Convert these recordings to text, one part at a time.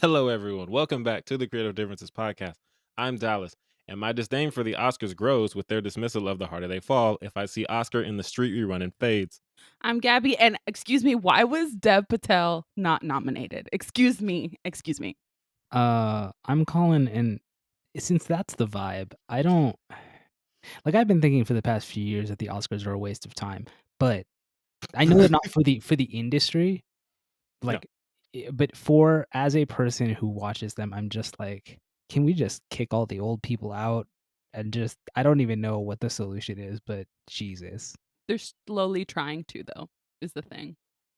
Hello, everyone. Welcome back to the Creative Differences Podcast. I'm Dallas, and my disdain for the Oscars grows with their dismissal of The Harder They Fall. If I see Oscar in the street, rerun and fades. I'm Gabby, and excuse me, why was Dev Patel not nominated? Excuse me. I'm Colin, and since that's the vibe, I don't like. I've been thinking for the past few years that the Oscars are a waste of time, but I know they're not for the industry. Like, but for as a person who watches them, I'm just like, can we just kick all the old people out and just? I don't even know what the solution is, but Jesus. They're slowly trying to, though, is the thing.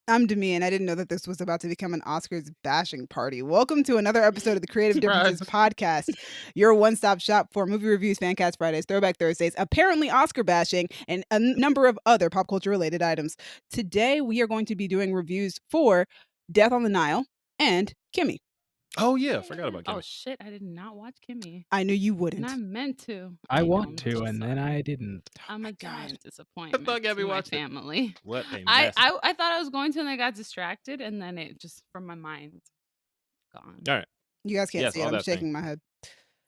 I'm Demi, and I didn't know that this was about to become an Oscars bashing party. Welcome to another episode of the Creative Differences Podcast, your one-stop shop for movie reviews, Fancast Fridays, Throwback Thursdays, apparently Oscar bashing, and a number of other pop culture-related items. Today, we are going to be doing reviews for Death on the Nile and Kimi. Oh, yeah. I forgot about Kimi. Oh, shit. I did not watch Kimi. I knew you wouldn't. And I meant to. I know, want I'm to, so and then sorry. I didn't. I'm a giant disappointment I thought Gabby to my watched it. family. What a I mess. thought I was going to, and I got distracted, and then it just, from my mind, gone. All right. You guys can't Yes, see it. all I'm that shaking thing. my head.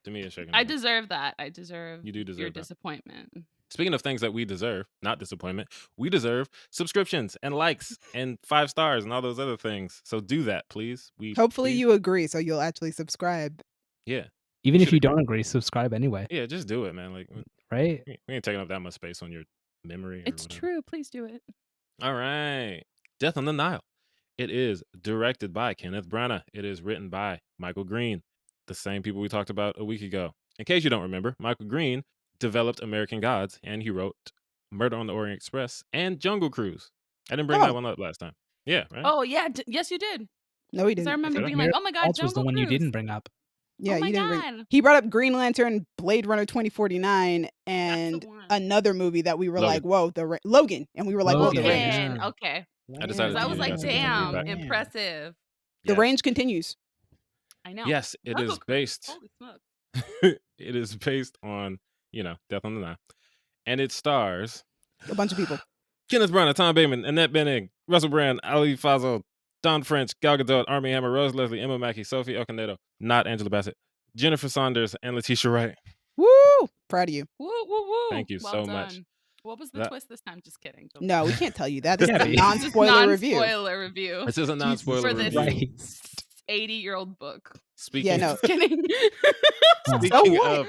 Demi is shaking. I her head. deserve that. I deserve You do deserve your that. disappointment. Speaking of things that we deserve, not disappointment, we deserve subscriptions and likes and 5 stars and all those other things. So do that, please. Hopefully you agree, so you'll actually subscribe. Yeah. Even if Should you agree. don't agree, subscribe anyway. Yeah, just do it, man. Like, Right? we ain't taking up that much space on your memory. Or It's whatever. true. Please do it. All right. Death on the Nile. It is directed by Kenneth Branagh. It is written by Michael Green, the same people we talked about a week ago. In case you don't remember, Michael Green developed American Gods, and he wrote Murder on the Orient Express and Jungle Cruise. I didn't bring that one up last time. Yeah, right? Oh, yeah. Yes, you did. No, he Because I didn't. remember Did I? being like, oh my God, Waltz was the Jungle one you Cruise. didn't bring up. Yeah, Oh my you didn't God. He brought up Green Lantern, Blade Runner 2049, and one. another movie that we were Logan. like, whoa, Logan. And we were like, whoa, the Logan, range. yeah. Okay. I decided Because I to was give like, you guys some damn, feedback. impressive. The Yes. range continues. I know. Yes, it Jungle is Cruise. based. Holy smokes. It is based on, Death on the Nile. And it stars A bunch of people. Kenneth Branagh, Tom Bateman, Annette Bening, Russell Brand, Ali Fazal, Don French, Gal Gadot, Armie Hammer, Rose Leslie, Emma Mackey, Sophie Okonedo, not Angela Bassett, Jennifer Saunders, and Letitia Wright. Woo! Proud of you. Woo, woo, woo. Thank you Well so much. done. What was the That- twist this time? Just kidding. Don't No, we worry. can't tell you that. This is a Gabby. non-spoiler review. Non-spoiler review. This is a non-spoiler For this review. Right. 80-year-old book. Speaking, Yeah, no. Just kidding. speaking So what? of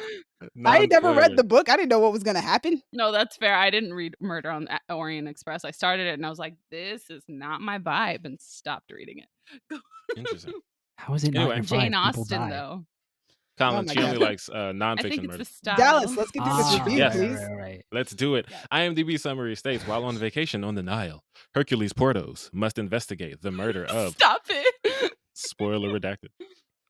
I had never read non-spoilers, the book. I didn't know what was going to happen. No, that's fair. I didn't read Murder on the Orient Express. I started it and I was like, this is not my vibe, and stopped reading it. Interesting. How is it not Anyway. your vibe? Jane People Austen, die. though. Colin, my she only God. likes I nonfiction think it's murder. the style. Dallas, let's get through this Ah, review, yes. please. Right. Let's do it. Yes. IMDb summary states, while on vacation on the Nile, Hercule Poirot must investigate the murder of, Stop it. spoiler redacted.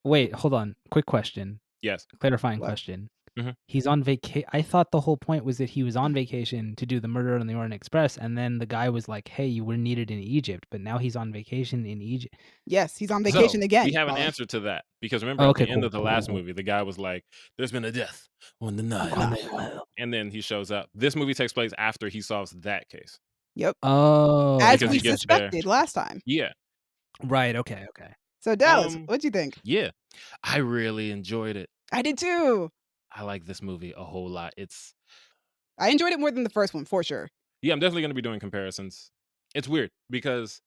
Wait, hold on. Quick question. Yes. Clarifying What? question. Mhm. He's on vacation. I thought the whole point was that he was on vacation to do the Murder on the Orient Express, and then the guy was like, "Hey, you were needed in Egypt," but now he's on vacation in Egypt. Yes, he's on vacation So, again. We have an Colin. answer to that because remember Okay, at the end cool, of the cool, last cool. movie, the guy was like, "There's been a death on the Nile," Oh, and then he shows up. This movie takes place after he solves that case. Yep. As Because we he gets there. suspected last time. Yeah, right. Okay. So, Dallas, Um, what'd you think? yeah, I really enjoyed it. I did too. I like this movie a whole lot. I enjoyed it more than the first one, for sure. Yeah, I'm definitely going to be doing comparisons. It's weird because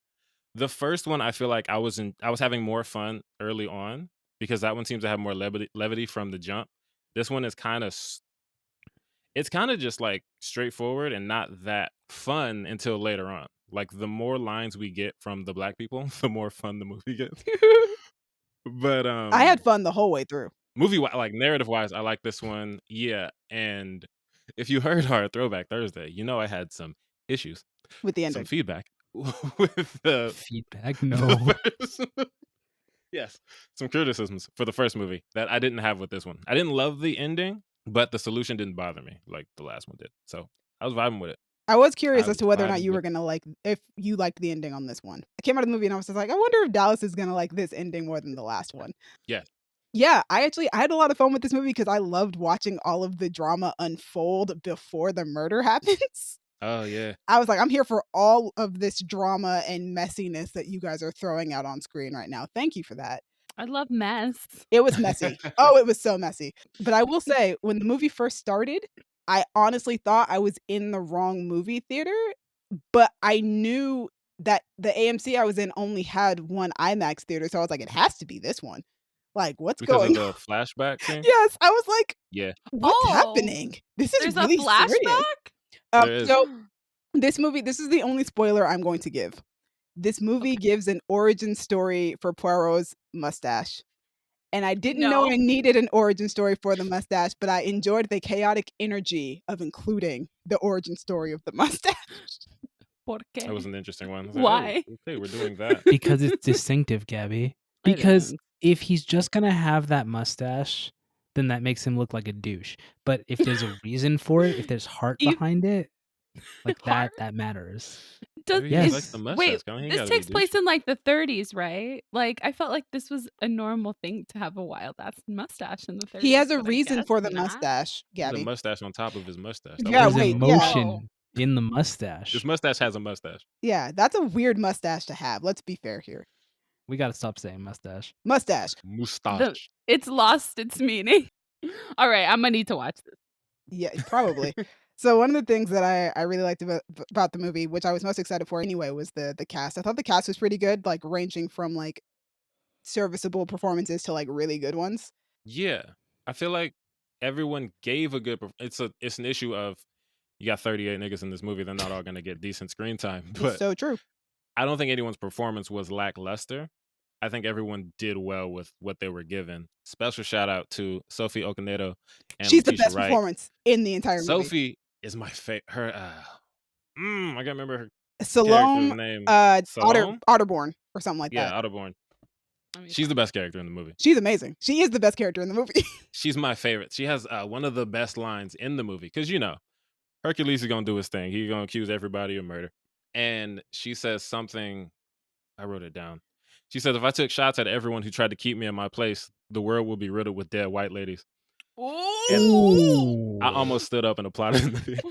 the first one I feel like I was having more fun early on because that one seems to have more levity from the jump. This one is it's kind of just like straightforward and not that fun until later on. Like the more lines we get from the black people, the more fun the movie gets. But I had fun the whole way through. movie like narrative wise, I like this one. Yeah, and if you heard our Throwback Thursday, I had some issues, With the some ending. feedback with the Feedback? the No. first- yes, some criticisms for the first movie that I didn't have with this one. I didn't love the ending, but the solution didn't bother me like the last one did. So I was vibing with it. I was curious I as to whether or was not you were vibing going to if you liked the ending on this one. I came out of the movie and I was just like, I wonder if Dallas is going to like this ending more than the last one. Yeah. Yeah, I had a lot of fun with this movie because I loved watching all of the drama unfold before the murder happens. Oh yeah. I was like, I'm here for all of this drama and messiness that you guys are throwing out on screen right now. Thank you for that. I love mess. It was messy. Oh, it was so messy. But I will say, when the movie first started, I honestly thought I was in the wrong movie theater, but I knew that the AMC I was in only had one IMAX theater, so I was like, "It has to be this one." Like, what's Because of going the on? flashback scene? Yes, I was like, Yeah, "What's Oh, happening? This is there's a really serious." flashback? there is. So this movie, this is the only spoiler I'm going to give. This movie Okay. gives an origin story for Poirot's mustache. And I didn't know No. I needed an origin story for the mustache, but I enjoyed the chaotic energy of including the origin story of the mustache. ¿Por That was qué? an interesting one. I was like, Why? oh, okay, we're doing that. Because it's distinctive, Gabby. It Because is. if he's just gonna have that mustache, then that makes him look like a douche. But if there's a reason for it, if there's heart You- behind it, like Heart? that matters. Does Maybe he just is likes the Yes. mustache. wait, He ain't this gotta be takes place douche. in like the 30s, right? Like I felt like this was a normal thing to have a wild ass mustache in the 30s. He has a but I reason guess for the not. mustache, There's a Gabby. mustache on top of his mustache. That Yeah, There's wasn't wait, his yeah. mustache. emotion in the His mustache. mustache has a mustache. Yeah, that's a weird mustache to have. Let's be fair here. We gotta stop saying mustache. Mustache. Mustache. It's lost its meaning. All right, I'm gonna need to watch this. Yeah, probably. So one of the things that I really liked about the movie, which I was most excited for anyway, was the cast. I thought the cast was pretty good, like ranging from like serviceable performances to like really good ones. Yeah, I feel like everyone gave a good. It's an issue of you got 38 niggas in this movie. They're not all gonna get decent screen time, It's but so true. I don't think anyone's performance was lackluster. I think everyone did well with what they were given. Special shout out to Sophie Okonedo and She's the Letitia best Wright. performance in the entire movie. Sophie is my favorite. Her, I can't remember her character's Salome, name. Otterborn Salome? or something like Yeah, that. Otterborn. Let me She's the find best character in the movie. She's amazing. She is the best character in the movie. She's my favorite. She has one of the best lines in the movie because Hercules is gonna do his thing. He's gonna accuse everybody of murder, and she says something. I wrote it down. She says, "If I took shots at everyone who tried to keep me in my place, the world will be riddled with dead white ladies." And Ooh. I almost stood up and applauded in the theater,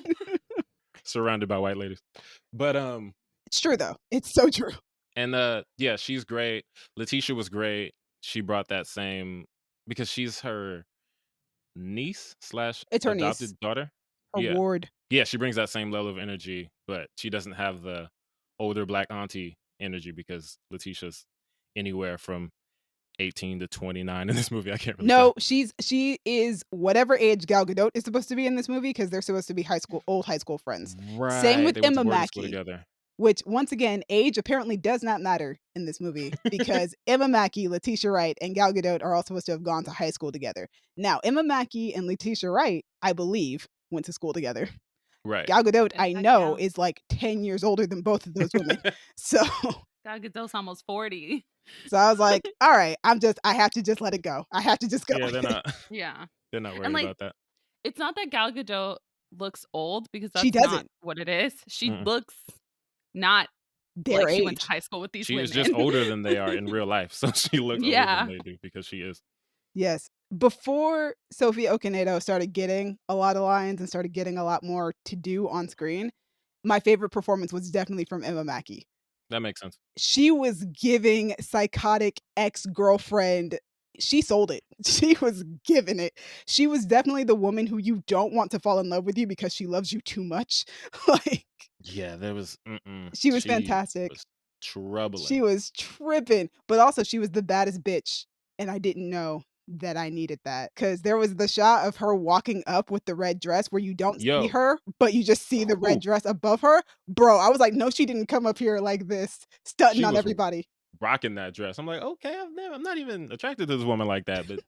surrounded by white ladies. But It's true though. It's so true. and yeah, she's great. Letitia was great. She brought that same because she's her niece slash It's her adopted niece. daughter. Her Yeah, ward. yeah, she brings that same level of energy, but she doesn't have the older black auntie energy because Letitia's anywhere from 18 to 29 in this movie. I can't really No, tell. she is whatever age Gal Gadot is supposed to be in this movie because they're supposed to be old high school friends. Right. Same with They went to Emma boarding school Mackey, together. which once again, age apparently does not matter in this movie because Emma Mackey, Letitia Wright, and Gal Gadot are all supposed to have gone to high school together. Now, Emma Mackey and Letitia Wright, I believe, went to school together. Right. Gal Gadot, Yes, I that know, counts. is like 10 years older than both of those women. So Gal Gadot's almost 40. I was like, all right, I have to just let it go. I have to just go. Yeah, Yeah. they're not worried And like about that. it's not that Gal Gadot looks old because She that's not doesn't. what it is. She Mm-mm. looks not Their like she went to age. high school with these She women. is just older than they are in real life, so she looks older Yeah. than they do because she is. Yes. Before Sophie Okonedo started getting a lot of lines and started getting a lot more to do on screen, my favorite performance was definitely from Emma Mackey. That makes sense. She was giving psychotic ex-girlfriend. She sold it. She was giving it. She was definitely the woman who you don't want to fall in love with you because she loves you too much. Like, Yeah, there was. she was fantastic. Was troubling. She was tripping, but also she was the baddest bitch, and I didn't know that I needed that because there was the shot of her walking up with the red dress where you don't see Yo. her, but you just see the red Ooh. dress above her. Bro, I was like, no, she didn't come up here like this, stunting She on was everybody. rocking that dress. I'm like, okay, I'm not even attracted to this woman like that, but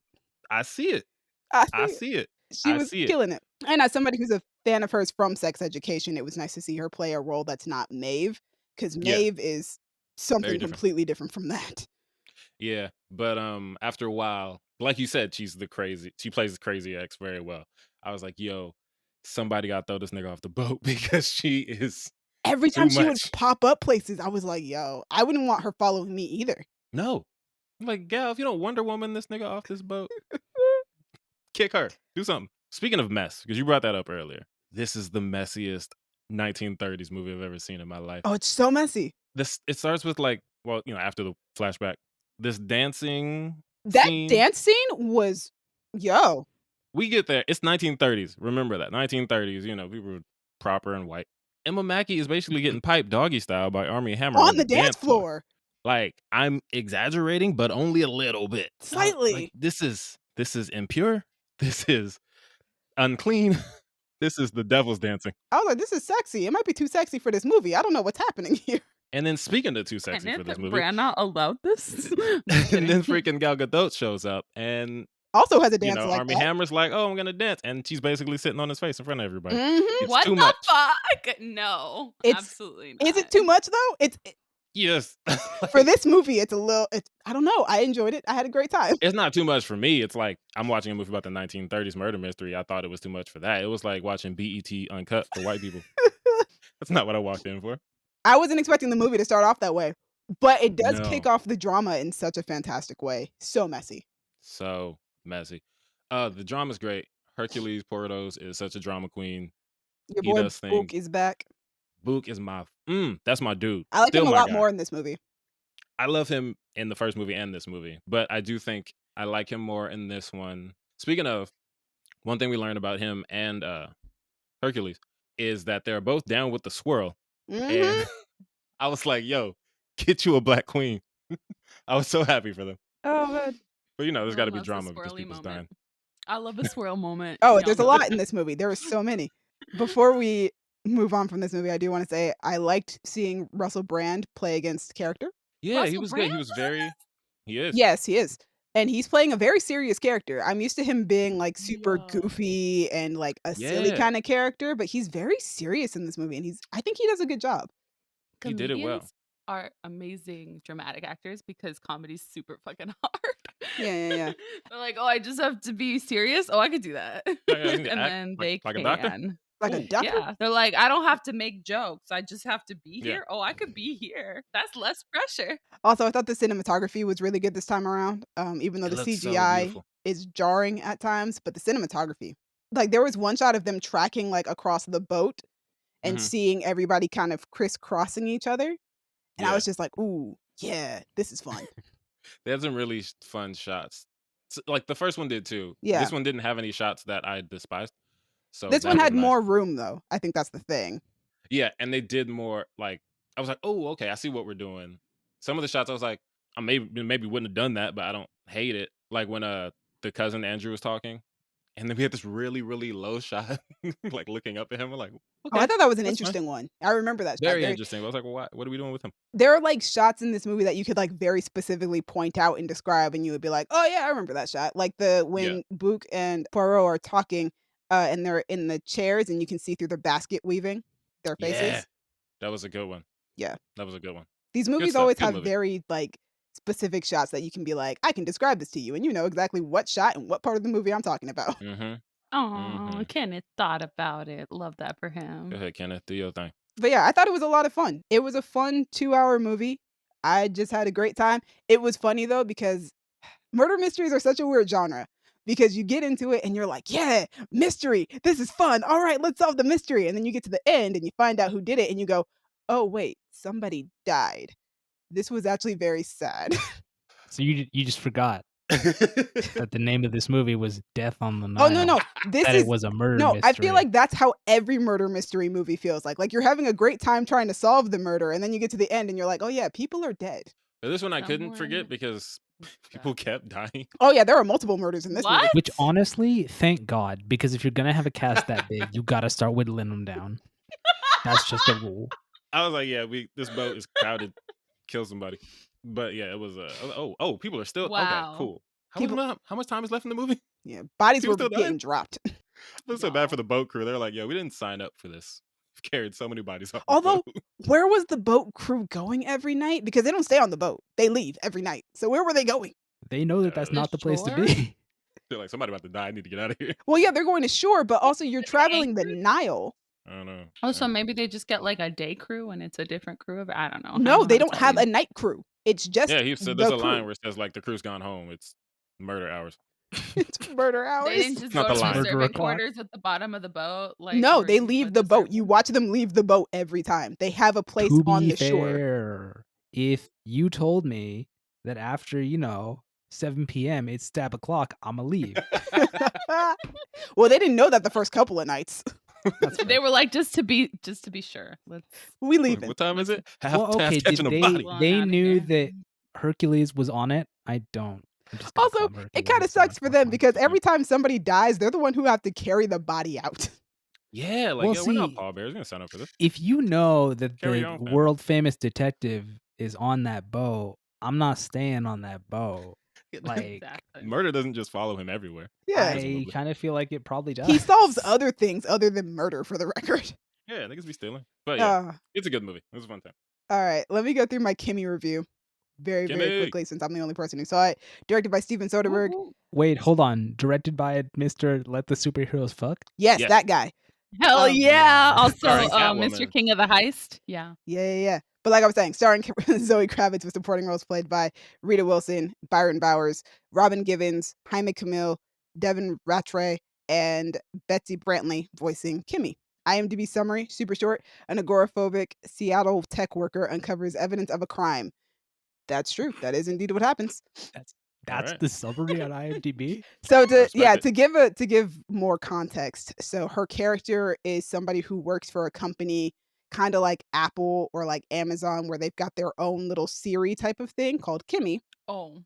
I see it. I I see it. see it. She I was see it. killing it. And as somebody who's a fan of hers from Sex Education, it was nice to see her play a role that's not Maeve, because Yeah. Maeve is something different. completely different from that. Yeah, but after a while, like you said, she plays the crazy ex very well. I was like, yo, somebody got to throw this nigga off the boat because she is Every too time she would much. pop up places, I was like, yo, I wouldn't want her following me either. No. I'm like, gal, if you don't Wonder Woman this nigga off this boat, kick her. Do something. Speaking of mess, because you brought that up earlier, this is the messiest 1930s movie I've ever seen in my life. Oh, it's so messy. It starts with after the flashback, this dancing That scene. dance scene was, yo. We get there. It's 1930s. Remember that 1930s. You know, people were proper and white. Emma Mackey is basically getting piped doggy style by Armie Hammer On the dance floor. Like, I'm exaggerating, but only a little bit. Slightly. Like, this is impure. This is unclean. This is the devil's dancing. I was like, this is sexy. It might be too sexy for this movie. I don't know what's happening here. And then speaking of too sexy for this movie, Branagh allowed this. and then freaking Gal Gadot shows up and also has a dance like Armie that. Hammer's like, oh, I'm gonna dance, and she's basically sitting on his face in front of everybody. Mhm. What too the much. fuck? No, absolutely not. Is it too much though? Yes. For this movie, it's I don't know. I enjoyed it. I had a great time. It's not too much for me. It's like I'm watching a movie about the 1930s murder mystery. I thought it was too much for that. It was like watching BET Uncut for white people. That's not what I walked in for. I wasn't expecting the movie to start off that way, but it does No. kick off the drama in such a fantastic way. So messy. So messy. The drama's great. Hercule Poirot is such a drama queen. Your He boy does things. Book is back. Book is that's my dude. I like Still him a my lot guy. more in this movie. I love him in the first movie and this movie, but I do think I like him more in this one. Speaking of, one thing we learned about him and Hercules is that they're both down with the swirl. Mhm. And I was like, yo, get you a black queen. I was so happy for them. Oh man. But there's Everyone got to be loves a drama because swirly people's moment. dying. I love a swirl moment. Oh, Y'all there's a know lot that. in this movie. There are so many. Before we move on from this movie, I do want to say I liked seeing Russell Brand play against character. Yeah, he Russell was good. Brand He was was very. He is. Yes, he is. And he's playing a very serious character. I'm used to him being like super Yo. goofy and like a silly Yeah. kind of character, but he's very serious in this movie, and I think he does a good job. He did it well. Comedians are amazing dramatic actors because comedy's super fucking hard. Yeah. They're like, oh, I just have to be serious. Oh, I could do that. I need to And act then like they a doctor? can. Like a doctor? Yeah, they're like, I don't have to make jokes. I just have to be Yeah. here. Oh, I could be here. That's less pressure. Also, I thought the cinematography was really good this time around. Even though It the looked so CGI beautiful. is jarring at times, but the cinematography. Like there was one shot of them tracking like across the boat and Mhm. seeing everybody kind of crisscrossing each other. And I Yeah. was just like, ooh, yeah, this is fun. They had some really fun shots. Like the first one did too. Yeah. This one didn't have any shots that I despised. So This that one was had nice. more room though. I think that's the thing. Yeah, and they did more like I was like, oh, okay, I see what we're doing. Some of the shots I was like, I maybe wouldn't have done that, but I don't hate it. Like when the cousin Andrew was talking, and then we had this really, really low shot, like looking up at him. I'm like, Oh, I okay, thought that was an that's fine. interesting one. I remember that shot. Very interesting. I was like, well, what are we doing with him? There are like shots in this movie that you could like very specifically point out and describe, and you would be like, "Oh yeah, I remember that shot." Like when Book and Poirot are talking, and they're in the chairs, and you can see through the basket weaving their faces. Yeah, that was a good one. Yeah, that was a good one. These movies stuff. always Good have movie. very like specific shots that you can be like, "I can describe this to you," and you know exactly what shot and what part of the movie I'm talking about. Mm-hmm. Oh, Kenneth thought about it. Love that for him. Go ahead, Kenneth, do your thing. But yeah, I thought it was a lot of fun. It was a fun 2-hour movie. I just had a great time. It was funny though because murder mysteries are such a weird genre because you get into it and you're like, yeah, mystery. This is fun. All right, let's solve the mystery. And then you get to the end and you find out who did it and you go, oh wait, somebody died. This was actually very sad. So you just forgot that the name of this movie was Death on the Nile. Oh no, that it was a murder mystery. I feel like that's how every murder mystery movie feels like. Like you're having a great time trying to solve the murder, and then you get to the end and you're like, oh yeah, people are dead. But this one I couldn't Someone forget because people kept dying. Oh yeah, there are multiple murders in this movie. What? Which honestly, thank God, because if you're gonna have a cast that big, you gotta start whittling them down. That's just a rule. I was like, yeah, this boat is crowded. Kill somebody. But yeah, it was oh, people are still Wow. okay, cool. How much time is left in the movie? Yeah, bodies People were still getting dying? dropped. I feel so bad for the boat crew. They're like, yeah, we didn't sign up for this. We've carried so many bodies off the Although, boat. where was the boat crew going every night? Because they don't stay on the boat. They leave every night. So where were they going? They know that that's The not the place to shore? be. They're like, somebody about to die. I need to get out of here. Well, yeah, they're going to shore, but also you're traveling the Nile. I don't know. Oh, so maybe they just get like a day crew and it's a different crew of I don't know. No, they don't have a night crew. It's just Yeah, he said the there's a crew. line where it says like the crew's gone home. It's murder hours. It's murder hours. They didn't just Not go the to line. the Murder servant o'clock. quarters at the bottom of the boat. Like No, where they you leave put the boat. servant- You watch them leave the boat every time. They have a place To on be the shore. fair, if you told me that after, 7 p.m. It's stab o'clock. I'ma leave. Well, they didn't know that the first couple of nights. That's They fair. were like, just to be sure. Let's. We leaving. What time is it? Half Well, past okay. catching Did a body. Long they outta knew here. that Hercules was on it? I don't. I'm just gonna Also, call him it kind of Hercules, so sucks for them because unfortunately. every time somebody dies, they're the one who have to carry the body out. Yeah, like, Well, yo, we're not see, pallbearers. We're gonna sign up for this. if you know that Carry the your own family. world famous detective is on that boat, I'm not staying on that boat. Like, Exactly. Murder doesn't just follow him everywhere. Yeah. I presumably. kind of feel like it probably does. He solves other things other than murder, for the record. Yeah, niggas be stealing. But yeah, Uh, it's a good movie. It was a fun time. all right, let me go through my Kimi review very Kimi! quickly since I'm the only person who saw it. Directed by Steven Soderbergh. Woo-hoo. Wait, hold on. Directed by Mr. Let the Superheroes Fuck? Yes, Yes. that guy. Hell yeah! Also, Starring Mr. Catwoman. King of the Heist. Yeah. Yeah. But like I was saying, starring Zoe Kravitz with supporting roles played by Rita Wilson, Byron Bowers, Robin Givens, Jaime Camille, Devin Rattray, and Betsy Brantley voicing Kimi. IMDb summary, super short. An agoraphobic Seattle tech worker uncovers evidence of a crime. That's true. That is indeed what happens. That's Alright. the summary on IMDb? So respect it. to give more context. So her character is somebody who works for a company kind of like Apple or like Amazon where they've got their own little Siri type of thing called Kimi. Oh.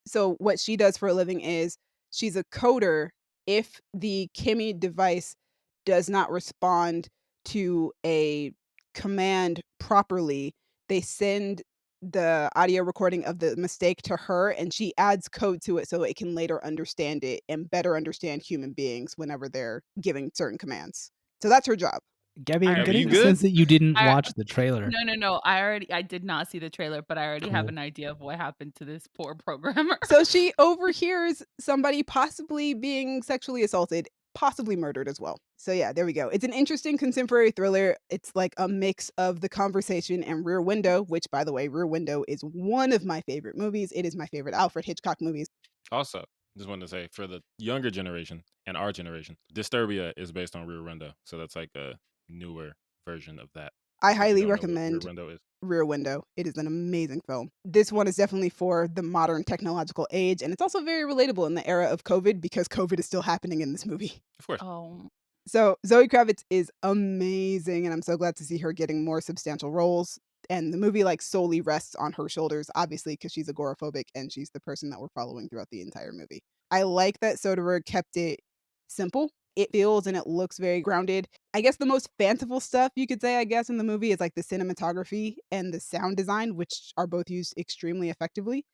So what she does for a living is she's a coder. If the Kimi device does not respond to a command properly, they send the audio recording of the mistake to her and she adds code to it so it can later understand it and better understand human beings whenever they're giving certain commands. So that's her job. Gabby, I'm Gabby, getting you the good? sense that you didn't I- watch the trailer. No. I did not see the trailer, but I already have Cool. an idea of what happened to this poor programmer. So she overhears somebody possibly being sexually assaulted, possibly murdered as well. So yeah, there we go. It's an interesting contemporary thriller. It's like a mix of The Conversation and Rear Window, which by the way, Rear Window is one of my favorite movies. It is my favorite Alfred Hitchcock movie. Also, just wanted to say for the younger generation and our generation, Disturbia is based on Rear Window, so that's like a newer version of that. I If you highly don't know what recommend Rear Window is. Rear Window. It is an amazing film. This one is definitely for the modern technological age, and it's also very relatable in the era of COVID because COVID is still happening in this movie. Of course. Oh. So Zoe Kravitz is amazing, and I'm so glad to see her getting more substantial roles. And the movie like solely rests on her shoulders, obviously, because she's agoraphobic and she's the person that we're following throughout the entire movie. I like that Soderbergh kept it simple. It feels and it looks very grounded. I guess the most fanciful stuff you could say, I guess, in the movie is like the cinematography and the sound design, which are both used extremely effectively.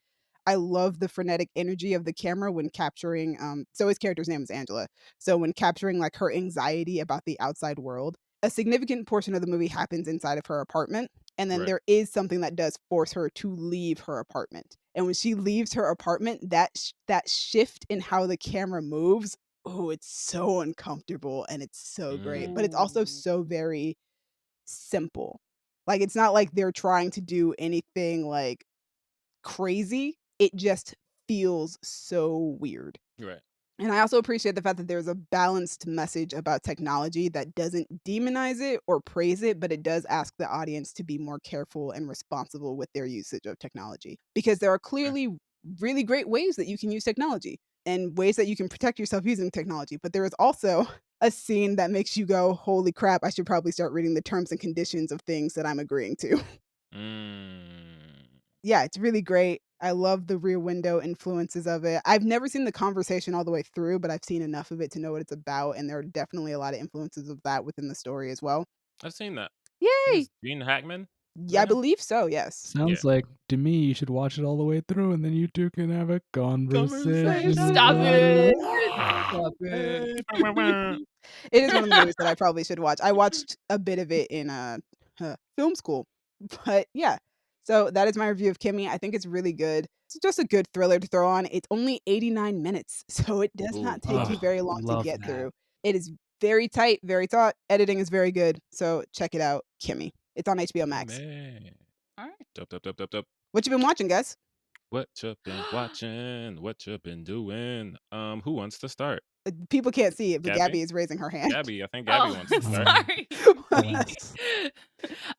I love the frenetic energy of the camera when capturing Zoe's character's name is Angela. So when capturing like her anxiety about the outside world, a significant portion of the movie happens inside of her apartment. And then Right. there is something that does force her to leave her apartment. And when she leaves her apartment, that shift in how the camera moves, oh, it's so uncomfortable and it's so great. But it's also Ooh. so very simple. Like it's not like they're trying to do anything like crazy. It just feels so weird. Right. And I also appreciate the fact that there's a balanced message about technology that doesn't demonize it or praise it, but it does ask the audience to be more careful and responsible with their usage of technology. Because there are clearly really great ways that you can use technology and ways that you can protect yourself using technology. But there is also a scene that makes you go, holy crap, I should probably start reading the terms and conditions of things that I'm agreeing to. Yeah, it's really great. I love the Rear Window influences of it. I've never seen The Conversation all the way through, but I've seen enough of it to know what it's about, and there are definitely a lot of influences of that within the story as well. I've seen that. Yay! Is Gene Hackman? Yeah, I him? believe so, yes. Sounds like to me you should watch it all the way through and then you two can have a conversation. Stop it. Stop it. It It is one of the movies that I probably should watch. I watched a bit of it in film school. But yeah, so that is my review of Kimi. I think it's really good. It's just a good thriller to throw on. It's only 89 minutes, so it does not take you very long to love get that. through. It is very tight, very taut. Editing is very good, so check it out, Kimi. It's on HBO Max. Man. All right. Dup. What you been watching, guys? What you been watching? What you been doing? Who wants to start? People can't see it, but Gabby? Gabby is raising her hand. Gabby. I think Gabby wants to start. Sorry. Bless.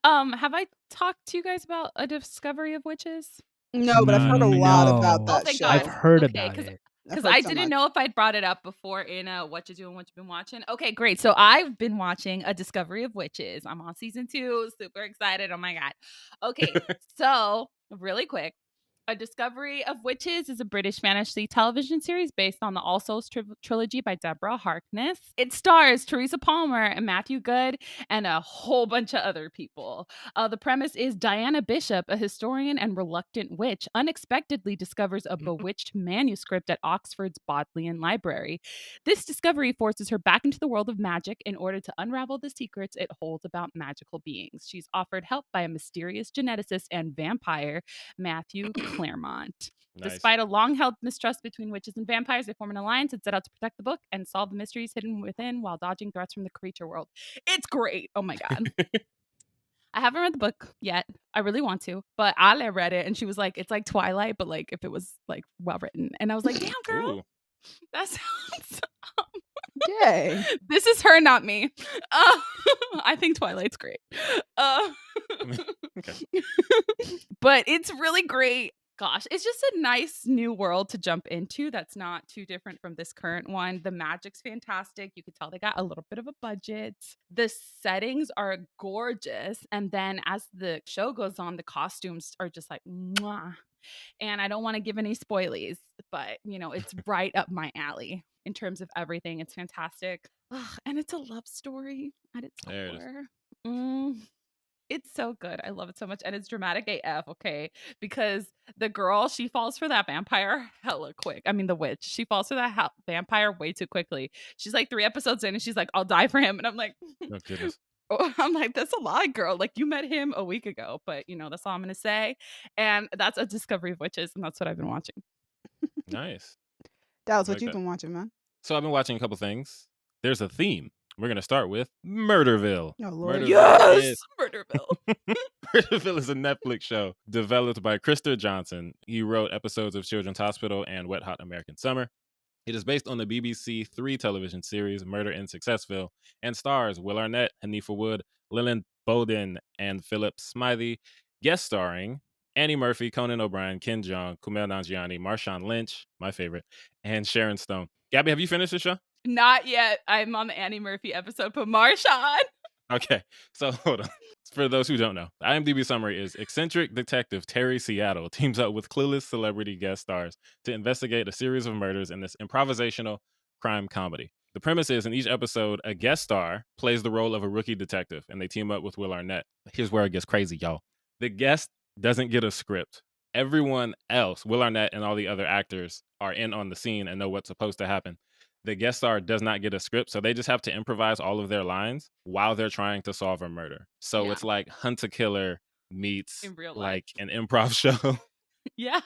Have I talked to you guys about A Discovery of Witches? No, but I've heard I a don't think lot so. about No. that thank show. I've God. heard Okay, about it. because heard I so didn't much. know if I'd brought it up before in What You Doing, What You've Been Watching. Okay, great. So I've been watching A Discovery of Witches. I'm on season 2. Super excited. Oh my God. Okay, so really quick. A Discovery of Witches is a British fantasy television series based on the All Souls trilogy by Deborah Harkness. It stars Teresa Palmer and Matthew Good and a whole bunch of other people. The premise is Diana Bishop, a historian and reluctant witch, unexpectedly discovers a bewitched manuscript at Oxford's Bodleian Library. This discovery forces her back into the world of magic in order to unravel the secrets it holds about magical beings. She's offered help by a mysterious geneticist and vampire, Matthew Claremont. Nice. Despite a long-held mistrust between witches and vampires, they form an alliance and set out to protect the book and solve the mysteries hidden within while dodging threats from the creature world. It's great. Oh my God. I haven't read the book yet. I really want to, but Ale read it and she was like, it's like Twilight, but like if it was like well written. And I was like, damn, girl, Ooh. that sounds. Yay. This is her, not me. I think Twilight's great. Okay. But it's really great. Gosh, it's just a nice new world to jump into that's not too different from this current one. The magic's fantastic. You could tell they got a little bit of a budget. The settings are gorgeous. And then as the show goes on, the costumes are just like, mwah. And I don't want to give any spoilies, but you know, it's right up my alley in terms of everything. It's fantastic. Ugh, and it's a love story at its There it is. core. It's so good. I love it so much. And it's dramatic AF, okay? Because the girl, she falls for that vampire hella quick. I mean, the witch. She falls for that vampire way too quickly. She's like 3 episodes in and she's like, I'll die for him. And I'm like, Oh, goodness. I'm like, that's a lie, girl. Like, you met him a week ago. But, you know, that's all I'm going to say. And that's A Discovery of Witches. And that's what I've been watching. Nice. Dallas, I what like you've that. been watching, man? So I've been watching a couple things. There's a theme. We're going to start with Murderville. Oh, Lord. Yes! Murderville. Murderville is a Netflix show developed by Krister Johnson. He wrote episodes of Children's Hospital and Wet Hot American Summer. It is based on the BBC 3 television series Murder in Successville and stars Will Arnett, Hanifa Wood, Leland Bowden, and Philip Smythe. Guest starring Annie Murphy, Conan O'Brien, Ken Jeong, Kumail Nanjiani, Marshawn Lynch, my favorite, and Sharon Stone. Gabby, have you finished the show? Not yet. I'm on the Annie Murphy episode, but Marshawn. Okay, so hold on. For those who don't know, the IMDb summary is eccentric detective Terry Seattle teams up with clueless celebrity guest stars to investigate a series of murders in this improvisational crime comedy. The premise is in each episode, a guest star plays the role of a rookie detective and they team up with Will Arnett. Here's where it gets crazy, y'all. The guest doesn't get a script. Everyone else, Will Arnett and all the other actors, are in on the scene and know what's supposed to happen. The guest star does not get a script, so they just have to improvise all of their lines while they're trying to solve a murder. So Yeah. it's like Hunt a Killer meets In real like life. an improv show. Yeah.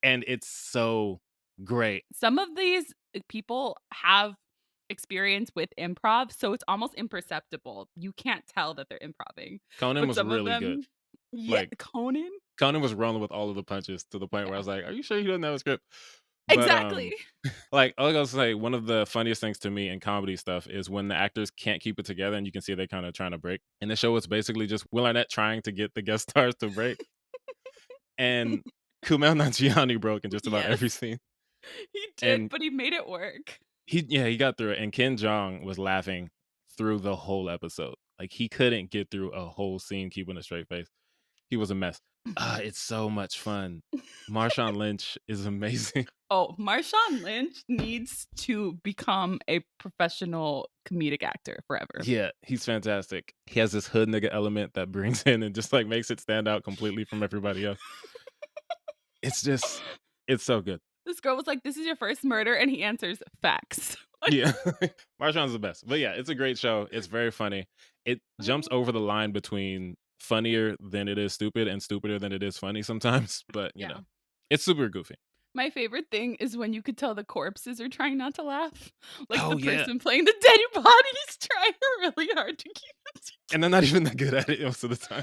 And it's so great. Some of these people have experience with improv, so it's almost imperceptible. You can't tell that they're improving. Conan But was some of really them, good. yeah, Like Conan. Conan was rolling with all of the punches to the point where I was like, "Are you sure he doesn't have a script?" Exactly. Like I was gonna say, one of the funniest things to me in comedy stuff is when the actors can't keep it together and you can see they're kind of trying to break. And the show was basically just Will Arnett trying to get the guest stars to break. And Kumail Nanjiani broke in just about every Yes. scene. He did, And but he made it work. he got through it. And Ken Jeong was laughing through the whole episode. Like he couldn't get through a whole scene keeping a straight face. He was a mess. It's so much fun. Marshawn Lynch is amazing. Oh, Marshawn Lynch needs to become a professional comedic actor forever. Yeah, he's fantastic. He has this hood nigga element that brings in and just like makes it stand out completely from everybody else. It's so good. This girl was like, "This is your first murder," and he answers, "Facts." Yeah. Marshawn's the best. But yeah, it's a great show. It's very funny. It jumps over the line between funnier than it is stupid and stupider than it is funny sometimes. But you know, it's super goofy. My favorite thing is when you could tell the corpses are trying not to laugh. Like Oh, the yeah. person playing the dead body is trying really hard to keep it together. And they're not even that good at it most of the time.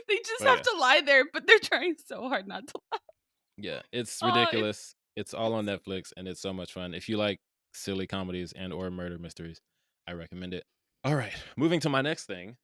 They just But have yeah. to lie there, but they're trying so hard not to laugh. Yeah, it's Oh, ridiculous. It's all on Netflix and it's so much fun. If you like silly comedies and or murder mysteries, I recommend it. All right, moving to my next thing.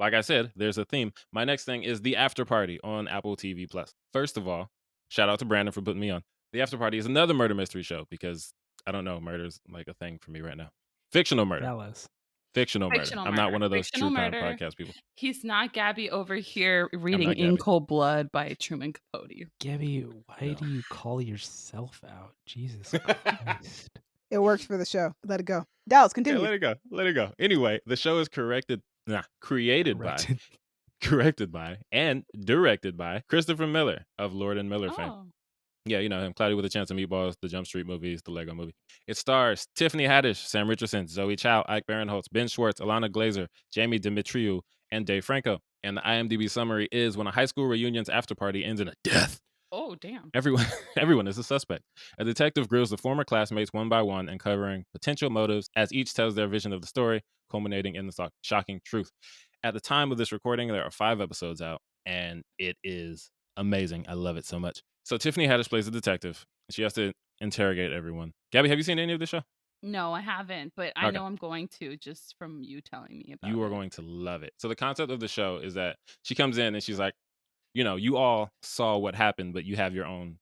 like I said, there's a theme. My next thing is The Afterparty on Apple TV Plus. First of all, shout out to Brandon for putting me on. The Afterparty is another murder mystery show because I don't know, murder's like a thing for me right now. Fictional murder. Jealous. Fictional murder. Fictional I'm not murder. one of those Fictional true crime murder. podcast people. He's not Gabby over here reading not In Gabby. Cold Blood by Truman Capote. Gabby, why No. do you call yourself out? Jesus Christ. It works for the show. Let it go. Dallas, Yeah, continue. let it go. Let it go. Anyway, the show is created by, and directed by Christopher Miller of Lord and Miller fame. Oh. Yeah, you know him. Cloudy with a Chance of Meatballs, the Jump Street movies, the Lego movie. It stars Tiffany Haddish, Sam Richardson, Zoe Chow, Ike Barinholtz, Ben Schwartz, Alana Glazer, Jamie Demetriou, and Dave Franco. And the IMDb summary is when a high school reunion's after party ends in a death. Oh, damn. Everyone is a suspect. A detective grills the former classmates one by one, uncovering potential motives as each tells their vision of the story, culminating in the shocking truth. At the time of this recording, there are 5 episodes out, and it is amazing. I love it so much. So Tiffany Haddish plays a detective. She has to interrogate everyone. Gabby, have you seen any of this show? No, I haven't, but I Okay. know I'm going to just from you telling me about it. You are going to love it. So the concept of the show is that she comes in and she's like, you know, you all saw what happened, but you have your own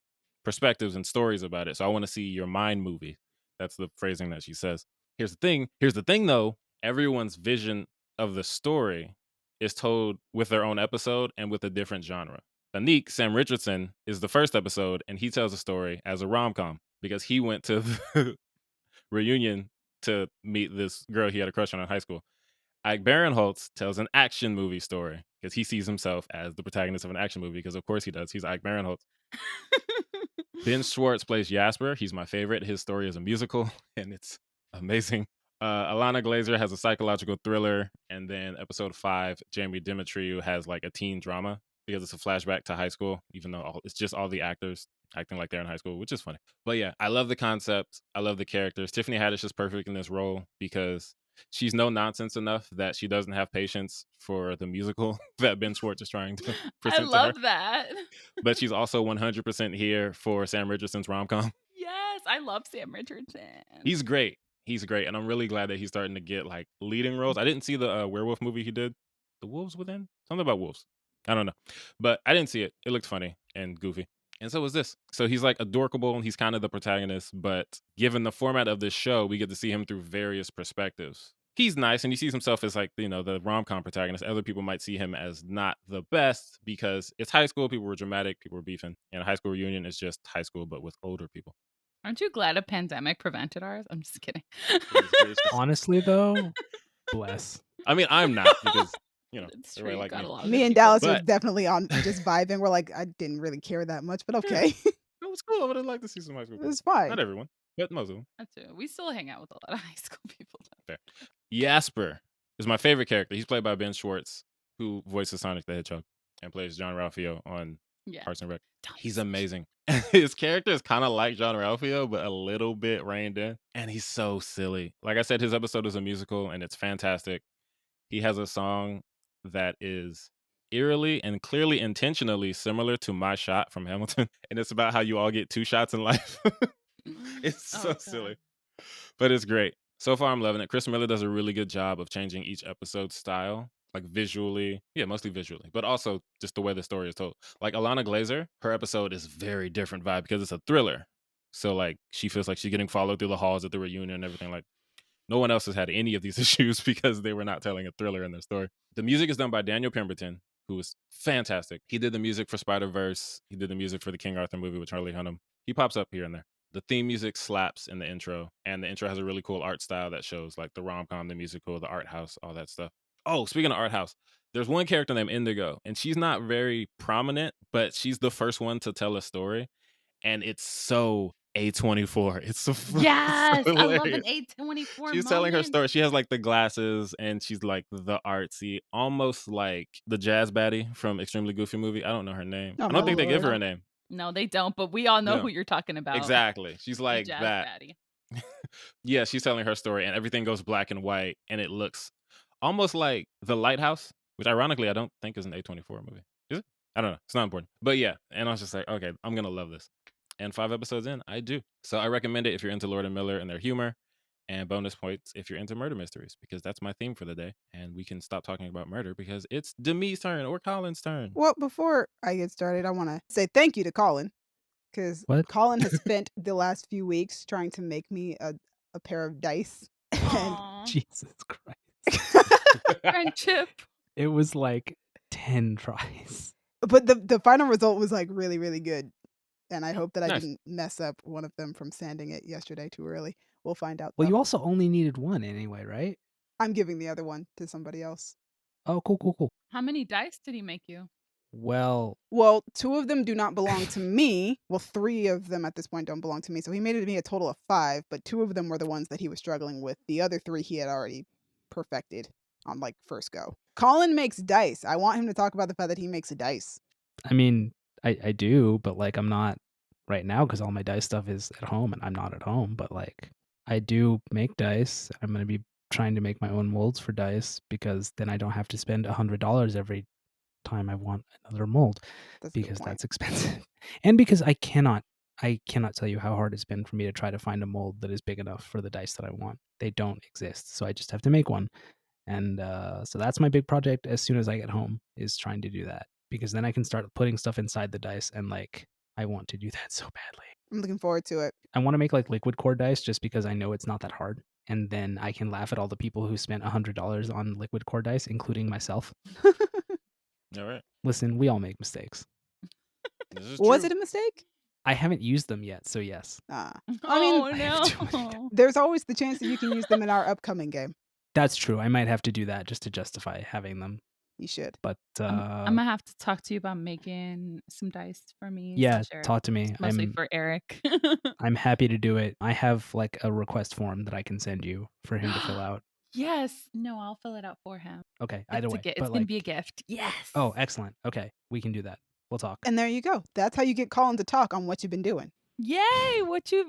perspectives and stories about it. So I want to see your mind movie. That's the phrasing that she says. Here's the thing though. Everyone's vision of the story is told with their own episode and with a different genre. Anik, Sam Richardson, is the first episode, and he tells a story as a rom-com because he went to the reunion to meet this girl he had a crush on in high school. Ike Barinholtz tells an action movie story because he sees himself as the protagonist of an action movie because, of course, he does. He's Ike Barinholtz. Ben Schwartz plays Jasper. He's my favorite. His story is a musical, and it's amazing. Alana Glazer has a psychological thriller, and then episode 5, Jamie Demetriou has like a teen drama because it's a flashback to high school, even though it's just all the actors acting like they're in high school, which is funny. But yeah, I love the concept. I love the characters. Tiffany Haddish is perfect in this role because she's no nonsense enough that she doesn't have patience for the musical that Ben Schwartz is trying to I present to her. love that. But she's also 100% here for Sam Richardson's rom-com. Yes, I love Sam Richardson. He's great. He's great. And I'm really glad that he's starting to get like leading roles. I didn't see the werewolf movie he did. The Wolves Within? Something about wolves. I don't know. But I didn't see it. It looked funny and goofy. And so was this. So he's like adorkable and he's kind of the protagonist. But given the format of this show, we get to see him through various perspectives. He's nice and he sees himself as like, you know, the rom-com protagonist. Other people might see him as not the best because it's high school. People were dramatic. People were beefing. And a high school reunion is just high school, but with older people. Aren't you glad a pandemic prevented ours? I'm just kidding. Honestly, though, bless. I mean, I'm not because, you know, It's everybody true, like got me. a lot of Me good and people. Dallas were But- definitely on just vibing. We're like, I didn't really care that much, but okay. It was cool. I would have liked to see some high school It people. was fine. Not everyone, but most of them. That's true. We still hang out with a lot of high school people. though. Jasper is my favorite character. He's played by Ben Schwartz, who voices Sonic the Hedgehog and plays John Ralphio on Yeah. Parks and Rec. Don't He's be amazing. His character is kind of like John Ralphio, but a little bit reined in. And he's so silly. Like I said, his episode is a musical and it's fantastic. He has a song that is eerily and clearly intentionally similar to My Shot from Hamilton. And it's about how you all get 2 shots in life. It's Oh, so God. silly. But it's great. So far, I'm loving it. Chris Miller does a really good job of changing each episode's style, like visually. Yeah, mostly visually, but also just the way the story is told. Like Alana Glazer, her episode is very different vibe because it's a thriller. So like she feels like she's getting followed through the halls at the reunion and everything. Like no one else has had any of these issues because they were not telling a thriller in their story. The music is done by Daniel Pemberton, who is fantastic. He did the music for Spider-Verse. He did the music for the King Arthur movie with Charlie Hunnam. He pops up here and there. The theme music slaps in the intro, and the intro has a really cool art style that shows like the rom-com, the musical, the art house, all that stuff. Oh, speaking of art house, there's one character named Indigo, and she's not very prominent, but she's the first one to tell a story, and it's so A24. It's so Yes, so I love an hilarious. A24 She's telling her moment. story. She has like the glasses, and she's like the artsy, almost like the jazz baddie from Extremely Goofy movie. I don't know her name. Oh, I don't my think they give her lord. a name. No, they don't, but we all know No. who you're talking about. Exactly. She's The like jazz that. baddie. Yeah, she's telling her story, and everything goes black and white, and it looks almost like The Lighthouse, which ironically I don't think is an A24 movie. Is it? I don't know. It's not important. But yeah, and I was just like, okay, I'm gonna love this. And 5 episodes in, I do. So I recommend it if you're into Lord and Miller and their humor, and bonus points if you're into murder mysteries, because that's my theme for the day. And we can stop talking about murder because it's Demi's turn or Colin's turn. Well, before I get started, I want to say thank you to Colin, because What? Colin has spent the last few weeks trying to make me a pair of dice. And Aw, Jesus Christ. friendship. It was like 10 tries. but the final result was like really, really good. And I hope that I Nice. didn't mess up one of them from sanding it yesterday too early. We'll find out. Well, though. you also only needed one anyway, right? I'm giving the other one to somebody else. Oh, cool. How many dice did he make you? Well, Well, 2 of them do not belong to me. Well, 3 of them at this point don't belong to me. So he made it to me a total of 5, but 2 of them were the ones that he was struggling with. The other 3 he had already perfected on like first go. Colin makes dice. I want him to talk about the fact that he makes a dice. I mean, I do, but like I'm not right now because all my dice stuff is at home and I'm not at home. But like I do make dice. I'm gonna be trying to make my own molds for dice because then I don't have to spend $100 every time I want another mold That's a good because point. that's expensive, and because I cannot tell you how hard it's been for me to try to find a mold that is big enough for the dice that I want. They don't exist, so I just have to make one. And so that's my big project as soon as I get home, is trying to do that, because then I can start putting stuff inside the dice, and like I want to do that so badly. I'm looking forward to it. I want to make like liquid core dice just because I know it's not that hard, and then I can laugh at all the people who spent $100 on liquid core dice, including myself. All right. Listen, we all make mistakes. This is Was true. it a mistake? I haven't used them yet, so yes. I mean, Oh I have too many no. there's always the chance that you can use them in our upcoming game. That's true. I might have to do that just to justify having them. You should. But I'm gonna have to talk to you about making some dice for me. to yeah, share. talk to me. Mostly for Eric. I'm happy to do it. I have like a request form that I can send you for him to fill out. Yes. No, I'll fill it out for him. Okay, either way. It's But gonna like, be a gift. Yes. oh, excellent. Okay, we can do that. We'll talk. And there you go. That's how you get Colin to talk on what you've been doing. Yay! What he's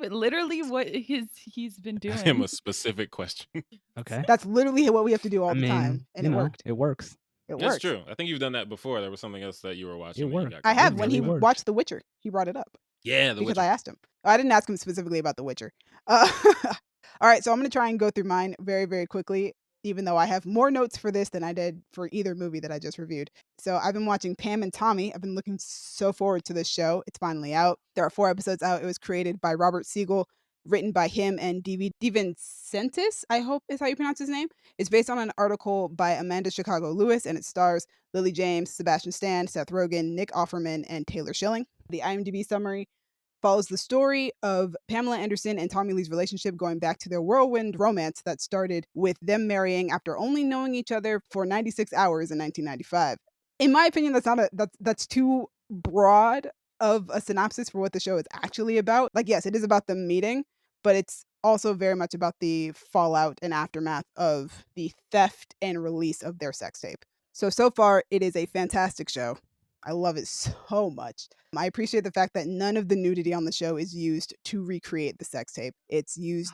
been Ask him doing. a specific question. Okay. That's literally what we have to do all I the mean, time. And you it know, worked. it works. It That's works. true. I think you've done that before. There was something else that you were watching. It that you worked. got I caught have up when in. he really worked. watched The Witcher. He brought it up. Yeah, The Because Witcher. I asked him. I didn't ask him specifically about The Witcher. All right, so I'm going to try and go through mine very, very quickly, even though I have more notes for this than I did for either movie that I just reviewed. So I've been watching Pam and Tommy. I've been looking so forward to this show. It's finally out. There are 4 episodes out. It was created by Robert Siegel, written by him and D.V. DeVincentis, I hope is how you pronounce his name. It's based on an article by Amanda Chicago Lewis, and it stars Lily James, Sebastian Stan, Seth Rogen, Nick Offerman, and Taylor Schilling. The IMDb summary follows the story of Pamela Anderson and Tommy Lee's relationship going back to their whirlwind romance that started with them marrying after only knowing each other for 96 hours in 1995. In my opinion, that's too broad of a synopsis for what the show is actually about. Like, yes, it is about them meeting, but it's also very much about the fallout and aftermath of the theft and release of their sex tape. So far, it is a fantastic show. I love it so much. I appreciate the fact that none of the nudity on the show is used to recreate the sex tape. It's used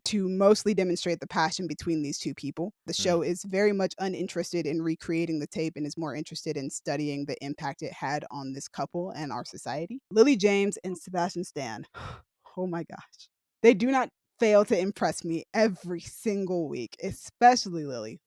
to mostly demonstrate the passion between these two people. The show is very much uninterested in recreating the tape and is more interested in studying the impact it had on this couple and our society. Lily James and Sebastian Stan. Oh my gosh. They do not fail to impress me every single week, especially Lily.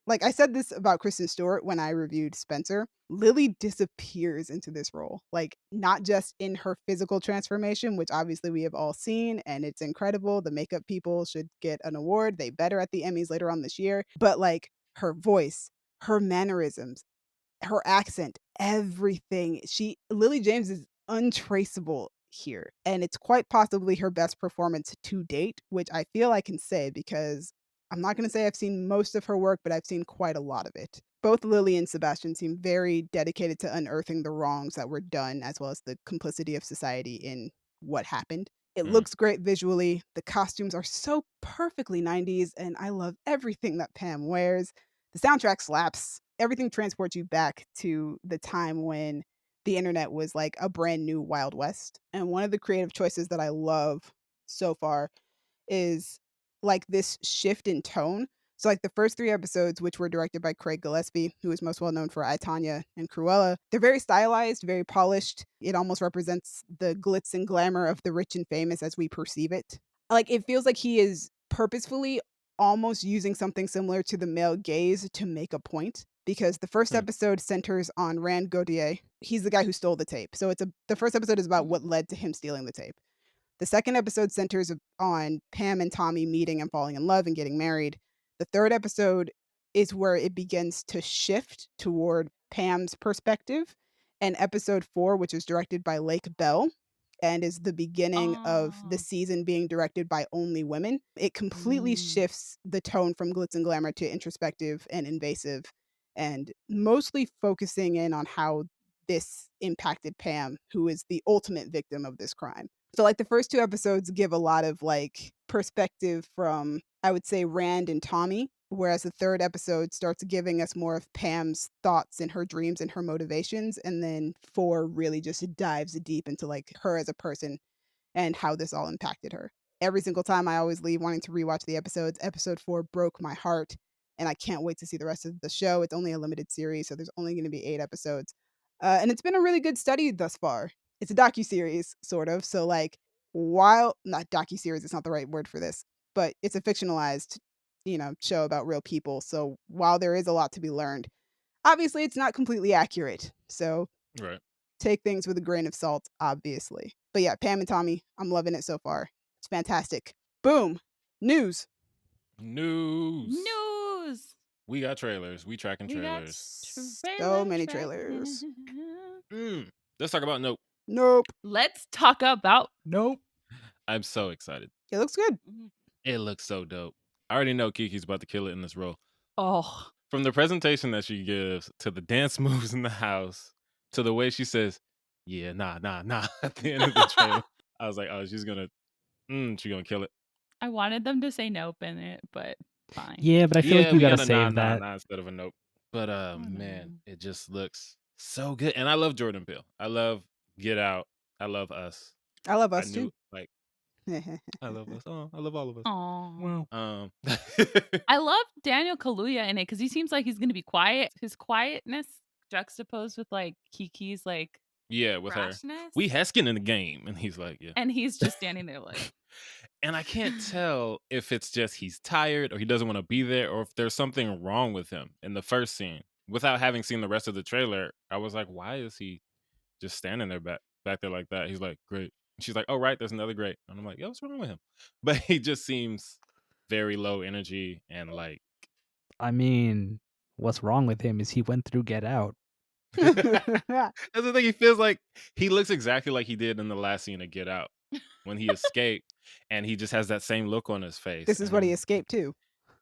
Like I said this about Kristen Stewart when I reviewed Spencer. Lily disappears into this role. Like, not just in her physical transformation, which obviously we have all seen, and it's incredible. The makeup people should get an award. They better at the Emmys later on this year. But like her voice, her mannerisms, her accent, everything. Lily James is untraceable here. And it's quite possibly her best performance to date, which I feel I can say because I'm not going to say I've seen most of her work, but I've seen quite a lot of it. Both Lily and Sebastian seem very dedicated to unearthing the wrongs that were done, as well as the complicity of society in what happened. It looks great visually. The costumes are so perfectly 90s, and I love everything that Pam wears. The soundtrack slaps. Everything transports you back to the time when the internet was like a brand new Wild West. And one of the creative choices that I love so far is like this shift in tone. So like the first 3 episodes, which were directed by Craig Gillespie, who is most well known for I, Tonya and Cruella, they're very stylized, very polished. It almost represents the glitz and glamour of the rich and famous as we perceive it. Like, it feels like he is purposefully almost using something similar to the male gaze to make a point, because the first episode centers on Rand Gautier. He's the guy who stole the tape. So the first episode is about what led to him stealing the tape. The second episode centers on Pam and Tommy meeting and falling in love and getting married. The third episode is where it begins to shift toward Pam's perspective. And episode 4, which is directed by Lake Bell and is the beginning of the season being directed by only women, it completely shifts the tone from glitz and glamour to introspective and invasive, and mostly focusing in on how this impacted Pam, who is the ultimate victim of this crime. So like the first 2 episodes give a lot of like perspective from, I would say, Rand and Tommy, whereas the third episode starts giving us more of Pam's thoughts and her dreams and her motivations, and then 4 really just dives deep into like her as a person and how this all impacted her. Every single time I always leave wanting to rewatch the episodes. Episode 4 broke my heart, and I can't wait to see the rest of the show. It's only a limited series, so there's only going to be 8 episodes. And it's been a really good study thus far. It's a docuseries, sort of. So, like, while not docuseries, it's not the right word for this, but it's a fictionalized, show about real people. So, while there is a lot to be learned, obviously it's not completely accurate. So, Right. take things with a grain of salt, obviously. But yeah, Pam and Tommy, I'm loving it so far. It's fantastic. Boom. News. News. We We got trailers. We tracking got trailers. So many trailers. Let's talk about Nope. Nope. Let's talk about Nope. I'm so excited. It looks good. It looks so dope. I already know Kiki's about to kill it in this role. Oh, From the presentation that she gives to the dance moves in the house to the way she says, yeah, nah, at the end of the trailer. I was like, oh, she's gonna kill it. I wanted them to say nope in it, but fine. Yeah, but I feel like you we gotta got a save nah, that. instead of a nope. But know. man, it just looks so good. And I love Jordan Peele. I love Get Out. I love Us. I love I us knew too. like I love us. Oh, I love all of us. Aw. Wow. I love Daniel Kaluuya in it because he seems like he's gonna be quiet. His quietness juxtaposed with like Kiki's like yeah, with her. brashness. We has skin in the game. And he's like, yeah. And he's just standing there like And I can't tell if it's just he's tired or he doesn't want to be there or if there's something wrong with him in the first scene. Without having seen the rest of the trailer, I was like, why is he just standing there back there like that? He's like, great. And she's like, oh, right, there's another great. And I'm like, yo, what's wrong with him? But he just seems very low energy and like. I mean, what's wrong with him is he went through Get Out. That's the thing. He feels like he looks exactly like he did in the last scene of Get Out when he escaped, and he just has that same look on his face. This is what he escaped to.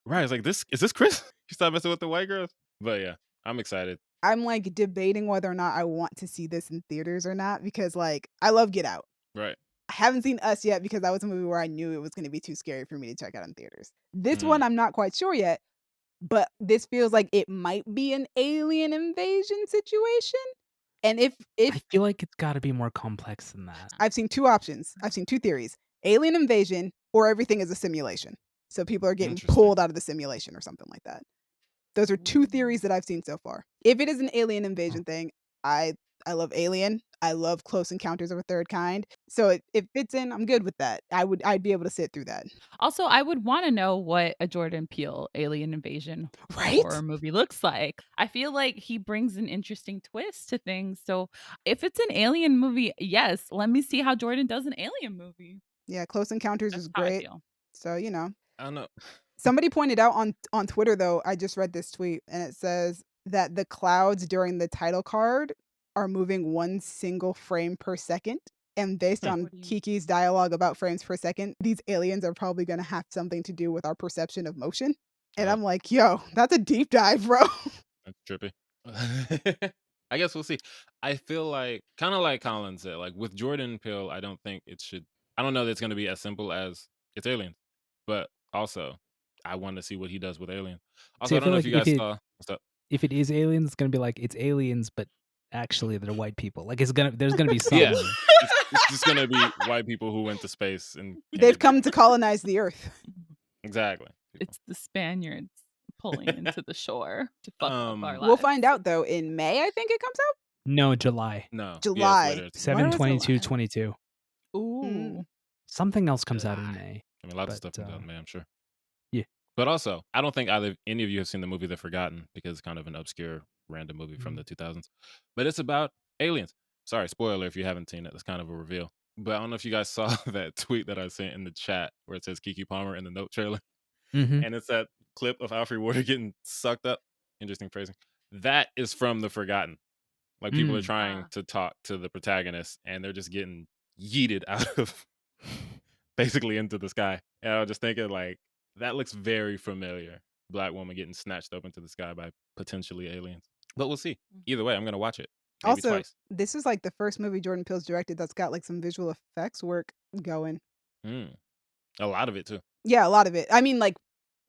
Right. It's like, is this Chris? You stop messing with the white girls? But yeah, I'm excited. I'm like debating whether or not I want to see this in theaters or not, because like I love Get Out. Right. I haven't seen Us yet because that was a movie where I knew it was going to be too scary for me to check out in theaters. This one, I'm not quite sure yet, but this feels like it might be an alien invasion situation. And if I feel like it's got to be more complex than that. I've seen 2 options. I've seen 2 theories: alien invasion or everything is a simulation. So people are getting Interesting. pulled out of the simulation or something like that. Those are 2 theories that I've seen so far. If it is an alien invasion thing, I love Alien. I love Close Encounters of a Third Kind. So it fits in. I'm good with that. I'd be able to sit through that. Also, I would want to know what a Jordan Peele alien invasion Right? horror movie looks like. I feel like he brings an interesting twist to things. So if it's an alien movie, yes, let me see how Jordan does an alien movie. Yeah, Close Encounters That's is how I great. feel. So, I don't know. Somebody pointed out on Twitter, though, I just read this tweet, and it says that the clouds during the title card are moving 1 single frame per second. And based on What do you- Kiki's dialogue about frames per second, these aliens are probably going to have something to do with our perception of motion. And Oh. I'm like, yo, that's a deep dive, bro. That's trippy. I guess we'll see. I feel like, kind of like Colin said, like with Jordan Peele, I don't think it should. I don't know that it's going to be as simple as it's aliens, but also I want to see what he does with aliens. Also, See, I don't know if you guys if saw. What's up? it is aliens, it's gonna be like it's aliens, but actually they're white people. Like there's gonna be something. Yeah, it's just going to be white people who went to space and They've come to colonize the earth. exactly. It's the Spaniards pulling into the shore to fuck up our lives. We'll find out, though, in May, I think it comes out. No, July. No, July. Yeah, it's Why later. was it 7/22/22. Ooh. Something else comes out in July. May. I mean, lots of but, stuff comes out in May, I'm sure. But also, I don't think any of you have seen the movie The Forgotten because it's kind of an obscure, random movie from the 2000s. But it's about aliens. Sorry, spoiler if you haven't seen it. That's kind of a reveal. But I don't know if you guys saw that tweet that I sent in the chat where it says Kiki Palmer in the note trailer. Mm-hmm. And it's that clip of Alfred Water getting sucked up. Interesting phrasing. That is from The Forgotten. Like people are trying to talk to the protagonist and they're just getting yeeted out of basically into the sky. And I was just thinking like that looks very familiar. Black woman getting snatched up into the sky by potentially aliens. But we'll see. Either way, I'm gonna watch it. Maybe Also, twice. this is like the first movie Jordan Peele's directed that's got like some visual effects work going. A lot of it too. Yeah, a lot of it. I mean, like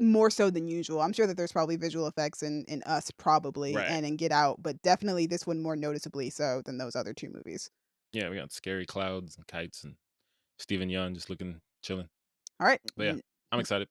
more so than usual. I'm sure that there's probably visual effects in Us probably Right. and in Get Out, but definitely this one more noticeably so than those other two movies. Yeah, we got scary clouds and kites and Stephen Young just looking chilling. All right. But yeah, I'm excited.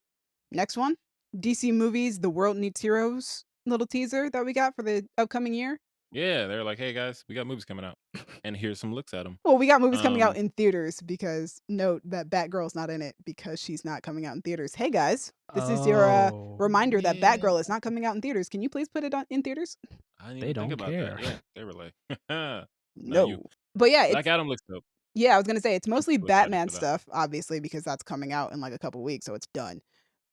Next one, DC Movies, The World Needs Heroes little teaser that we got for the upcoming year. Yeah, they're like, hey guys, we got movies coming out. And here's some looks at them. Well, we got movies coming out in theaters because note that Batgirl's not in it because she's not coming out in theaters. Hey guys, this is your reminder that Batgirl is not coming out in theaters. Can you please put it in theaters? I didn't They even think don't about care. that. Yeah, they were like, not No. you. But yeah, Black Adam looks dope. yeah, I was gonna say it's mostly so excited Batman for that. stuff, obviously, because that's coming out in like a couple weeks, so it's done.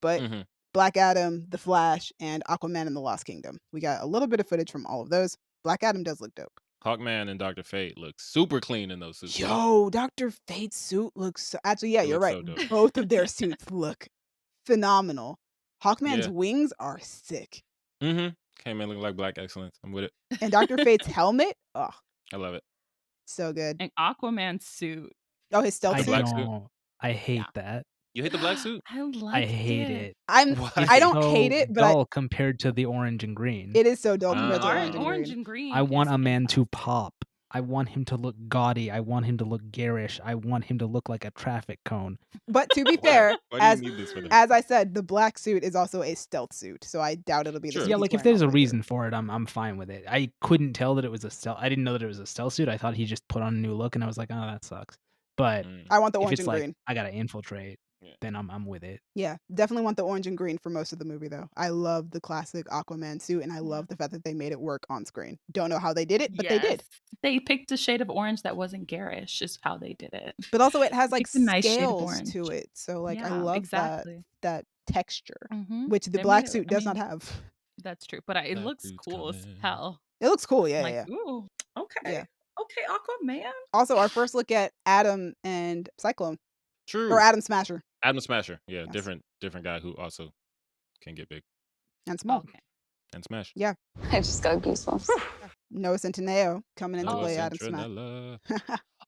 But Mhm. Black Adam, The Flash, and Aquaman and the Lost Kingdom. We got a little bit of footage from all of those. Black Adam does look dope. Hawkman and Dr. Fate look super clean in those suits. Yo, Dr. Fate's suit looks so actually, yeah, It you're looks right. so dope. Both of their suits look phenomenal. Hawkman's Yeah. wings are sick. Came in looking like black excellence. I'm with it. And Dr. Fate's helmet, oh, I love it. so good. And Aquaman's suit. Oh, his stealth I suit. black suit? don't. I hate that. You hate the black suit? I liked I hate it. Why? I don't so hate it, but dull compared to the orange and green. it is so dull Oh, compared to Orange- orange and Orange green. and green. I want is a man to fantastic. pop. I want him to look gaudy. I want him to look garish. I want him to look like a traffic cone. But to be Why? fair, Why do you need this for them? as I said, the black suit is also a stealth suit, so I doubt it'll be the Sure. suit Yeah, he's like if wearing there's all a the way reason for it, I'm fine with it. I couldn't tell that it was a stealth. I didn't know that it was a stealth suit. I thought he just put on a new look, and I was like, oh, that sucks. But through. I want the if orange it's and like green. I gotta infiltrate, Yeah. then I'm with it. Yeah, definitely want the orange and green for most of the movie though. I love the classic Aquaman suit and I love the fact that they made it work on screen. Don't know how they did it, but they did. They picked a shade of orange that wasn't garish, is how they did it. But also it has like Picked a nice shade of scales to orange. it. So like I Yeah, love exactly. that texture, Mhm. which the They black made it- suit I does not mean, have. That's true, but it Black looks suit's cool as coming. hell. It looks cool, yeah, Like, yeah. ooh, okay, Yeah. okay, Aquaman. Also, our first look at Adam and Cyclone. True. Or Adam Smasher Adam Smasher. Yeah, Yes. different guy who also can get big and Small. Okay. and smash. Yeah. I just got goosebumps. Noah Centineo coming in to Noah play Adam Smasher. Centinella.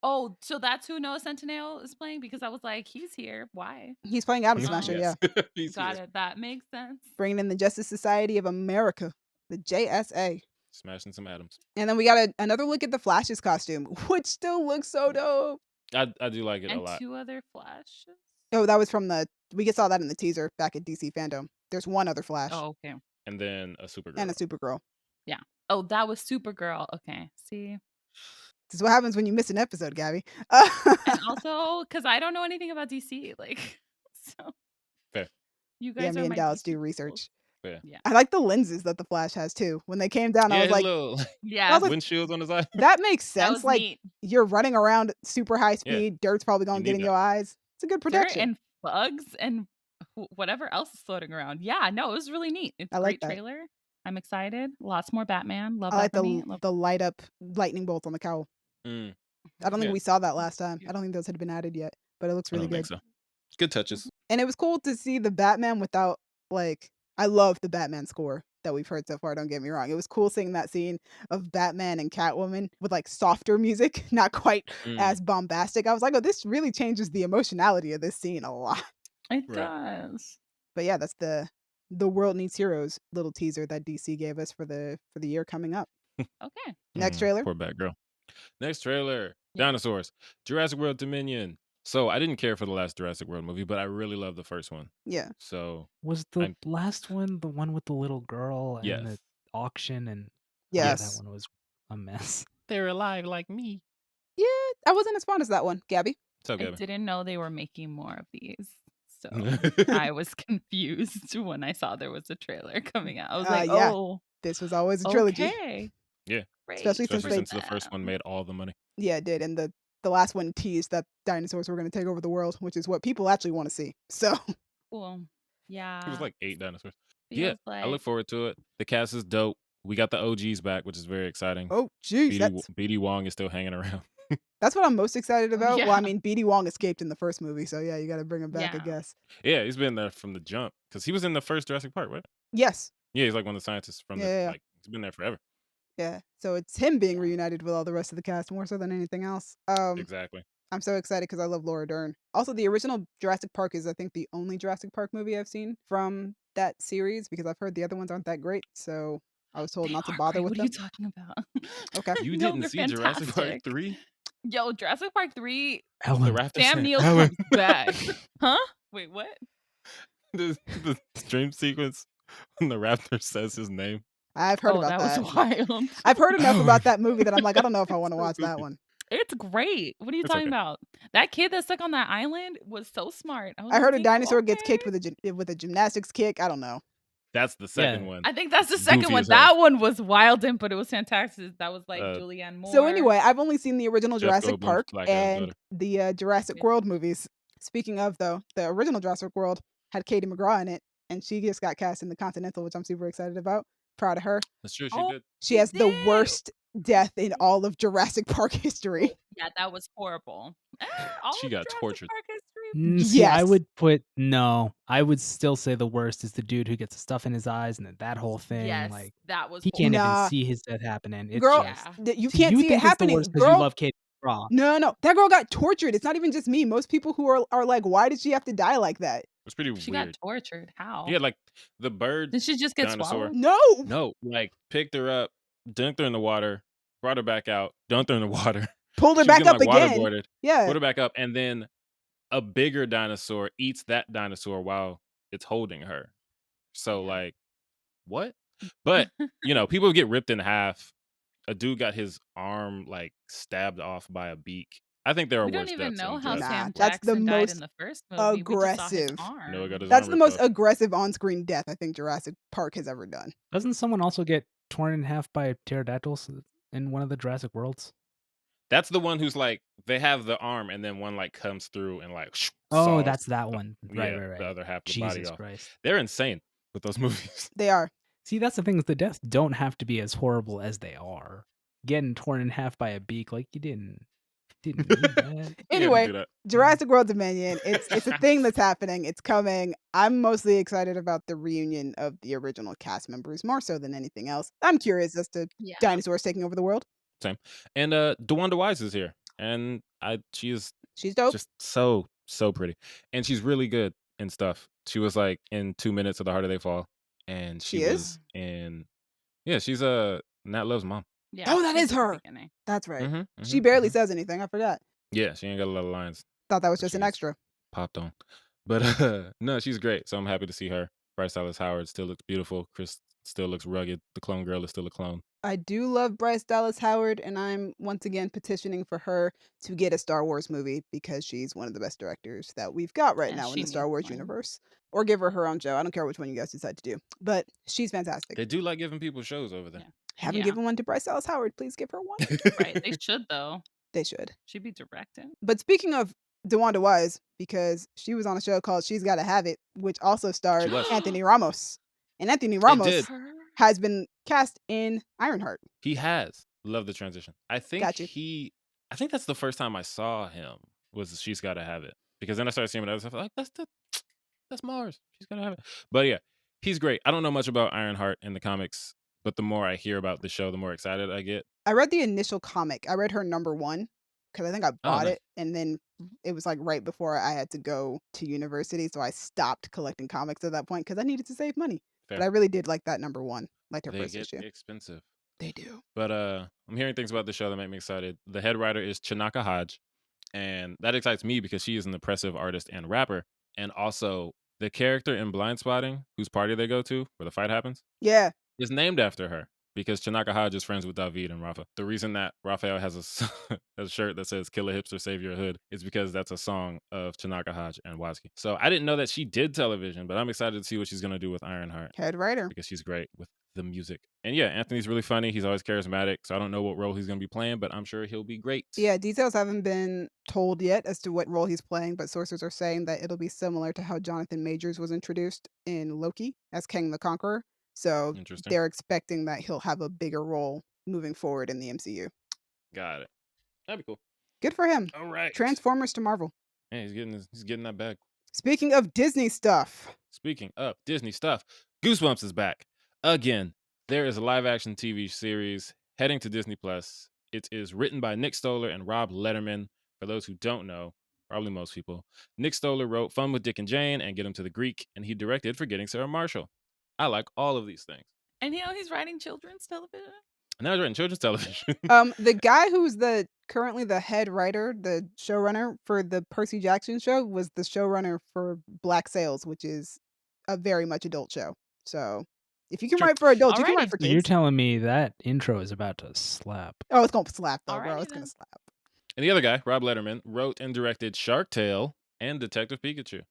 Oh, so that's who Noah Centineo is playing? Because I was like, he's here. Why? He's playing Adam Oh. Smasher, yeah. Yes. He's Got here. it. That makes sense. Bringing in the Justice Society of America, the JSA. Smashing some atoms. And then we got another look at the Flash's costume, which still looks so dope. I do like it a And lot. 2 other Flashes. Oh, that was from we saw that in the teaser back at DC Fandom. There's one other Flash Oh, okay. And then a Supergirl. and a Supergirl. Oh, that was Supergirl. Okay. See? This is what happens when you miss an episode, Gabby. And also, because I don't know anything about DC. Like, so. Fair. You Yeah, guys me are and my Dallas DC do people. research. Yeah. Yeah. I like the lenses that the Flash has too. When they came down, I was his like, little Yeah. like, windshields on his eye. that makes That sense. was Like neat. you're running around super high Yeah. speed, dirt's probably gonna You get need in that. your eyes. It's a good Dirt protection. and bugs and whatever else is floating around. Yeah, no, it was really neat. It's I a like great that. trailer. I'm excited. Lots more Batman. Love I like that for me. the light up lightning bolts on the cowl. Mm, I don't think Yeah. we saw that last time. I don't think those had been added yet, but it looks I really don't good. think so. Good touches. And it was cool to see the Batman without like I love the Batman score that we've heard so far, don't get me wrong. It was cool seeing that scene of Batman and Catwoman with like softer music, not quite Mm, as bombastic. I was like, oh, this really changes the emotionality of this scene a lot. It Right. does. But yeah, that's the World Needs Heroes little teaser that DC gave us for the year coming up. Okay. Next trailer. Poor Batgirl. Next trailer. Yeah. Dinosaurs. Jurassic World Dominion. So I didn't care for the last Jurassic World movie, but I really love the first one. Yeah. So Was the I'm- last one the one with the little girl and the Yes. auction and Yes. yeah, that one was a mess. They're alive like me. Yeah, I wasn't as fond as that one, Gabby. So I Gabby. didn't know they were making more of these. So I was confused when I saw there was a trailer coming out. I was like, Yeah. oh, This was always a trilogy. okay. Yeah. Great. Especially Especially they- since the first one made all the money. Yeah, it did. And the last one teased that dinosaurs were going to take over the world, which is what people actually want to see. So Cool. Yeah. It was like 8 dinosaurs. feels Yeah, like I look forward to it. The cast is dope. We got the OGs back, which is very exciting. oh geez, BD Wong is still hanging around. that's what I'm most excited about. Well, I yeah. mean, BD Wong escaped in the first movie, so yeah, you got to bring him back, I Yeah. guess. Yeah, he's been there from the jump because he was in the first Jurassic Park, right? Yes. Yeah, he's like one of the scientists from Yeah. like he's been there forever. Yeah. So it's him being Yeah. reunited with all the rest of the cast more so than anything else. Exactly. I'm so excited because I love Laura Dern. Also, the original Jurassic Park is, I think, the only Jurassic Park movie I've seen from that series because I've heard the other ones aren't that great. So I was told They not to are bother great. with What are them. you talking about? Okay. You No, didn't they're see Jurassic Park fantastic. 3? Yo, Jurassic Park 3, The Ellen. Raptor Sam said, Neill "Ellen." comes back. Huh? Wait, what? the dream sequence when the Raptor says his name. I've heard Oh, about that that. was wild. I've heard enough Ellen. about that movie that I'm like, I don't know if I It's want to so watch that goofy. one. It's great. What are you It's talking okay. about? That kid that's stuck on that island was so smart. I was I heard a like, "Damn, dinosaur gets kicked okay." with a gymnastics kick. I don't know. That's the second Yeah. one. I think that's the It's second goofy one. as hell. That one was wild, but it was fantastic. That was like Uh, Julianne Moore. So anyway, I've only seen the original Jeff Jurassic Goldblum's Park black ass and daughter. the Jurassic Yeah. World movies. Speaking of, though, the original Jurassic World had Katie McGraw in it, and she just got cast in the Continental, which I'm super excited about. Proud of her. That's true. She Oh, did. She has the did. worst death in all of Jurassic Park history. Yeah, that was horrible. All She of got Jurassic tortured. Park history. See, I Yes. would put no. I would still say the worst is the dude who gets the stuff in his eyes and then that whole thing. Yes, Like that was he can't horrible. Nah. even see his death happening. It's Girl, just Yeah. you see, can't you see it think it's the happening. worst because Girl, you love Katie McGraw. no, that girl got tortured. It's not even just me. Most people who are like, why did she have to die like that? It's pretty She weird. got tortured. How? Yeah, like the bird Did she just get dinosaur. swallowed? No. No, like picked her up, dunked her in the water, brought her back out, dunked her in the water. Pulled her She was back getting up like again. waterboarded, Yeah. put her back up, and then a bigger dinosaur eats that dinosaur while it's holding her. So Yeah. like, what? But you know, people get ripped in half. A dude got his arm like stabbed off by a beak. I think there are We don't worse even deaths know in how Jurassic Nah, Sam Park. that's the Jackson died most in the first movie. We just saw his aggressive. arm. Noah got his That's arm the ripped most off. aggressive on-screen death I think Jurassic Park has ever done. Doesn't someone also get torn in half by pterodactyls in one of the Jurassic Worlds? That's the one who's like they have the arm and then one like comes through and like Oh, saws that's that the- one. yeah, Right, right, the right. other half of the body Jesus off. Christ. They're insane with those movies. They are. See, that's the thing is the deaths don't have to be as horrible as they are. Getting torn in half by a beak, like you didn't need that. You had to Anyway, do that. Jurassic World Dominion. It's a thing that's happening. It's coming. I'm mostly excited about the reunion of the original cast members more so than anything else. I'm curious as to Yeah. dinosaurs taking over the world. Same. And DeWanda Wise is here, and she is She's dope. just so pretty, and she's really good and stuff. She was like in 2 minutes of The Harder They Fall, and She she is? was in she's Nat Love's mom. Yeah. Oh, that she's is at the her. beginning. That's right. Mhm, She mhm, barely mhm. says anything. I forgot. Yeah, she ain't got a lot of lines. Thought that was But just an she's extra. popped on, but no, she's great. So I'm happy to see her. Bryce Dallas Howard still looks beautiful. Chris still looks rugged. The clone girl is still a clone. I do love Bryce Dallas Howard, and I'm once again petitioning for her to get a Star Wars movie because she's one of the best directors that we've got right Yeah, now in she the Star needs Wars one. universe. Or give her own show. I don't care which one you guys decide to do, but she's fantastic. They do like giving people shows over there. Yeah. Haven't Yeah. given one to Bryce Dallas Howard. Please give her one. Right. They should though. They should. She'd be directing. But speaking of DeWanda Wise, because she was on a show called She's Gotta Have It, which also starred was. Anthony Ramos. And Anthony It Ramos did. Her? has been cast in Ironheart. He has. Love the transition. I think Got you. I think that's the first time I saw him was She's Gotta Have It. Because then I started seeing other stuff like that's Mars. She's gotta have it. But yeah, he's great. I don't know much about Ironheart in the comics, but the more I hear about the show, the more excited I get. I read the initial comic. I read her #1 because I think I bought nice. it, and then it was like right before I had to go to university, so I stopped collecting comics at that point because I needed to save money. Fair. But I really did like that #1, like her They first get issue. expensive. They do. But I'm hearing things about the show that make me excited. The head writer is Chinaka Hodge, and that excites me because she is an impressive artist and rapper. And also the character in Blind Spotting, whose party they go to, where the fight happens, Yeah. is named after her. because Tanaka Hodge is friends with David and Rafa. The reason that Raphael has a shirt that says "Kill a Hipster, Save Your Hood" is because that's a song of Tanaka Hodge and Watsky. So I didn't know that she did television, but I'm excited to see what she's gonna do with Ironheart Head writer. because she's great with the music. And yeah, Anthony's really funny. He's always charismatic. So I don't know what role he's gonna be playing, but I'm sure he'll be great. Yeah, details haven't been told yet as to what role he's playing, but sources are saying that it'll be similar to how Jonathan Majors was introduced in Loki as Kang the Conqueror. So Interesting. they're expecting that he'll have a bigger role moving forward in the MCU. Got it. That'd be cool. Good for him. All right. Transformers to Marvel. Yeah, he's getting that bag. Speaking of Disney stuff. Speaking of Disney stuff, Goosebumps is back again. There is a live-action TV series heading to Disney Plus. It is written by Nick Stoller and Rob Letterman. For those who don't know, probably most people, Nick Stoller wrote Fun with Dick and Jane and Get Him to the Greek, and he directed Forgetting Sarah Marshall. I like all of these things. And he's writing children's television. And now he's writing children's television. The guy who's currently the head writer, the showrunner for the Percy Jackson show, was the showrunner for Black Sails, which is a very much adult show. So if you can Sure. write for adults, you can Alrighty. write for So you're kids. telling me that intro is about to slap. Oh, it's gonna slap though, bro. Alrighty It's gonna then. slap. And the other guy, Rob Letterman, wrote and directed Shark Tale and Detective Pikachu.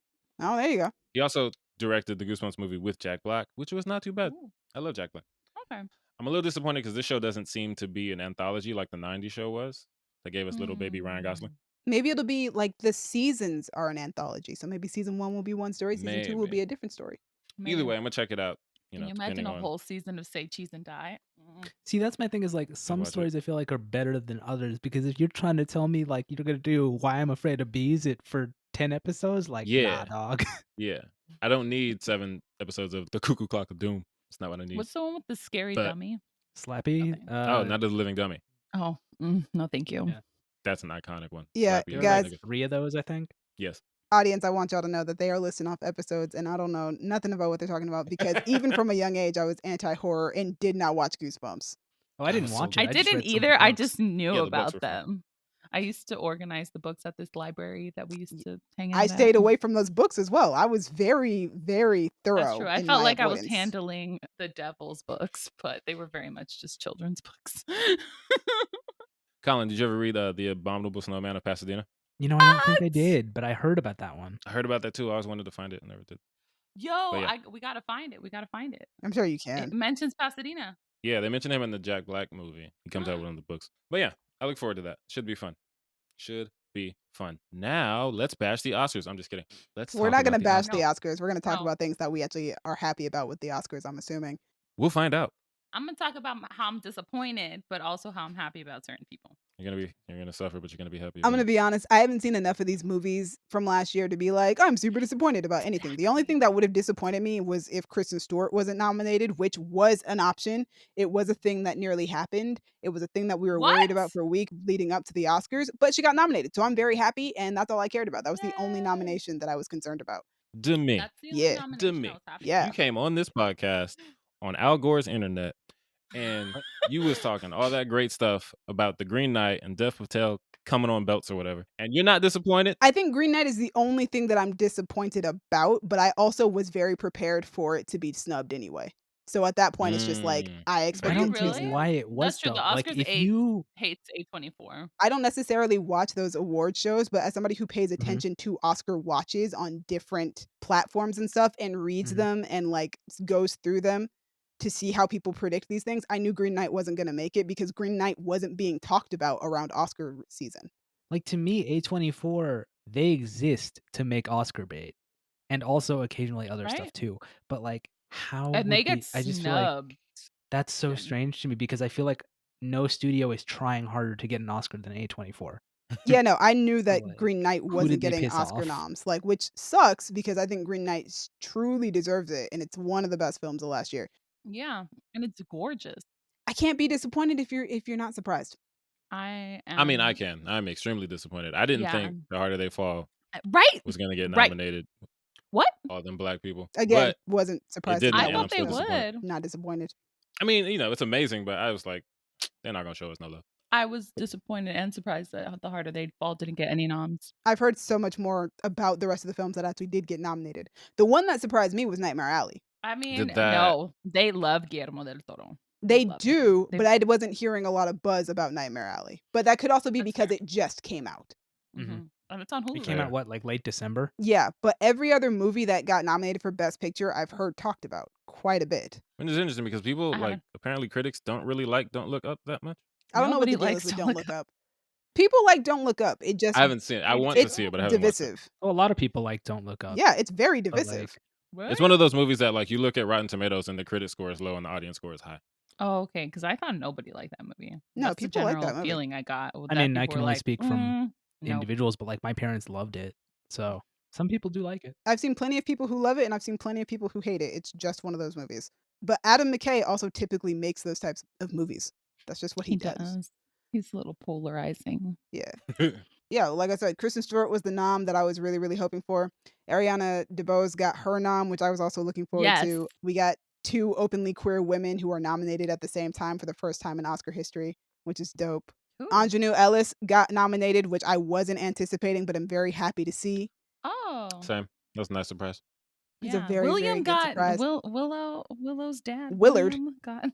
Oh, there you go. He also directed the Goosebumps movie with Jack Black, which was not too bad. Ooh, I love Jack Black. okay. I'm a little disappointed because this show doesn't seem to be an anthology like the 90s show was. That gave us little baby Ryan Gosling. Maybe it'll be like the seasons are an anthology. So maybe season 1 will be one story, season 2 will be Maybe. a different story. Either way, I'm gonna check it out. Can you imagine depending a on whole season of Say Cheese and Die? See, that's my thing is like some watch it. stories I feel like are better than others because if you're trying to tell me like you're gonna do Why I'm Afraid of Bees it for 10 episodes, like Yeah. nah, dog. Yeah, I don't need 7 episodes of the Cuckoo Clock of Doom. It's not what I need. What's the one with the scary But- dummy? Slappy. Okay. Oh, not the Living Dummy. Oh, no, thank you. Yeah. That's an iconic one. Yeah, Slappy, There were guys. like 3 of those, I think. Yes. Audience, I want y'all to know that they are listing off episodes and I don't know nothing about what they're talking about because even from a young age, I was anti-horror and did not watch Goosebumps. Oh, I That didn't was so watch good. it. I just didn't read some of the either. I books. just knew Yeah, the books about were fun. them. I used to organize the books at this library that we used to hang out I at. stayed away from those books as well. I was very, very thorough. That's true. I in felt my like I was avoidance. handling the devil's books, but they were very much just children's books. Colin, did you ever read The Abominable Snowman of Pasadena? You know, I don't think I What? did, but I heard about that one. I heard about that too. I always wanted to find it and never did. Yo, But yeah. we gotta find it. We gotta find it. I'm sure you It can. mentions Pasadena. Yeah, they mentioned him in the Jack Black movie. He comes out with one of the books. But yeah, I look forward to that. Should be fun. Should be fun. Now, let's bash the Oscars. I'm just kidding. We're not going to bash Oscars. the Oscars. We're going to talk No. about things that we actually are happy about with the Oscars, I'm assuming. We'll find out. I'm gonna talk about how I'm disappointed, but also how I'm happy about certain people. You're gonna suffer, but you're gonna be happy. I'm going to be honest. I haven't seen enough of these movies from last year to be like, I'm super disappointed about anything. The only thing that would have disappointed me was if Kristen Stewart wasn't nominated, which was an option. It was a thing that nearly happened. It was a thing that we were worried about What? for a week leading up to the Oscars, but she got nominated. So I'm very happy. And that's all I cared about. That was the only Yay. nomination that I was concerned about. Demi. That's the only Yeah. nomination Demi. I was happy Yeah. You came on this podcast on Al Gore's internet, and you was talking all that great stuff about the Green Knight and Dev Patel coming on belts or whatever, and you're not disappointed. I think Green Knight is the only thing that I'm disappointed about, but I also was very prepared for it to be snubbed anyway. So at that point, it's just like I I expect don't it to be get Really? why it was That's true. though. The Like Oscars if you hates A24. I don't necessarily watch those award shows, but as somebody who pays attention to Oscar watches on different platforms and stuff and reads Mhm. them and like goes through them to see how people predict these things, I knew Green Knight wasn't going to make it because Green Knight wasn't being talked about around Oscar season. like to me, A24, they exist to make Oscar bait. And also occasionally other stuff Right? too. But like how And would they get the, I just feel like snubbed. that's so again. strange to me because I feel like no studio is trying harder to get an Oscar than A24. Yeah, no, I knew that Like, Green Knight who wasn't did they getting piss Oscar off? noms, like which sucks because I think Green Knight truly deserves it and it's one of the best films of last year. Yeah, and it's gorgeous. I can't be disappointed if you're not surprised. I I mean, I am can. I'm extremely disappointed. I didn't Yeah. think The Harder They Fall right. was gonna get Right. nominated. What? All them black people. Again, But wasn't surprised. didn't, I and thought I'm they still disappointed. would. Not disappointed. I mean, it's amazing, but I was like, they're not gonna show us no love. I was disappointed and surprised that The Harder They Fall didn't get any noms. I've heard so much more about the rest of the films that actually did get nominated. The one that surprised me was Nightmare Alley. I mean, that- no, they love Guillermo del Toro. They love it. do, They- but I wasn't hearing a lot of buzz about Nightmare Alley. But that could also be That's because fair. it just came out. Mhm. And it's on Hulu. It came Fair. out what, like late December? Yeah, but every other movie that got nominated for Best Picture, I've heard talked about quite a bit. And it's interesting because people I like haven't- apparently critics don't really like Don't Look Up that much. I don't know what Nobody the deal is likes with Don't Don't Look Look Up. People like Don't Look Up. It just I haven't seen it. I want to it's see it, but I haven't watched it. divisive. Oh, a lot of people like Don't Look Up. Yeah, it's very but, divisive. like, It's one of those movies that like you look at Rotten Tomatoes and the critic score is low and the audience score is high. Oh, okay. Because I thought nobody liked that movie. No, That's the people like general that movie. feeling I got. I that mean, I people can were only like, speak from nope. individuals, but like my parents loved it. So some people do like it. I've seen plenty of people who love it, and I've seen plenty of people who hate it. It's just one of those movies. But Adam McKay also typically makes those types of movies. That's just what he does. He's a little polarizing. Yeah. Yeah, like I said, Kristen Stewart was the nom that I was really, really hoping for. Ariana DeBose got her nom, which I was also looking forward Yes. to. We got 2 openly queer women who are nominated at the same time for the first time in Oscar history, which is dope. Ooh. Ingenue Ellis got nominated, which I wasn't anticipating, but I'm very happy to see. Oh. Same. That was a nice surprise. It's a Yeah. very, William very good got surprise. Willow's dad. Willard. William got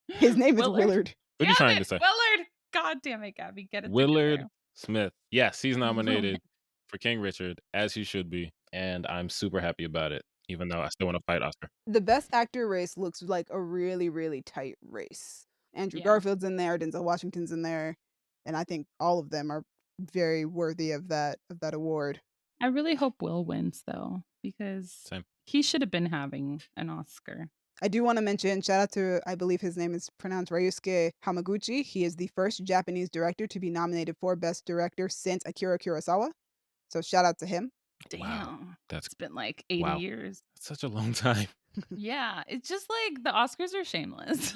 His name is Willard. What are you Damn trying it, to say? Willard. God damn it, Gabby. Get it Willard together. Smith. Yes, he's nominated for King Richard, as he should be. And I'm super happy about it, even though I still want to fight Oscar. The best actor race looks like a really, really tight race. Andrew Yeah. Garfield's in there, Denzel Washington's in there, and I think all of them are very worthy of that award. I really hope Will wins though, because Same. he should have been having an Oscar. I do want to mention, shout out to, I believe his name is pronounced Ryusuke Hamaguchi. He is the first Japanese director to be nominated for Best Director since Akira Kurosawa. So shout out to him. Damn. Wow. That's It's been like 80 wow. years. such a long time. Yeah. It's just like the Oscars are shameless.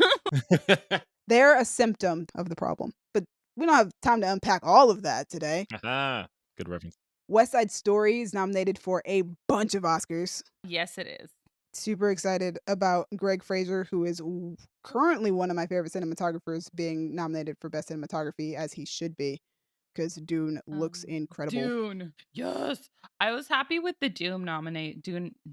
They're a symptom of the problem. But we don't have time to unpack all of that today. Good reference. West Side Story is nominated for a bunch of Oscars. Yes, it is. Super excited about Greg Fraser, who is currently one of my favorite cinematographers, being nominated for Best Cinematography, as he should be, because Dune looks incredible. Dune. Yes. I was happy with the Dune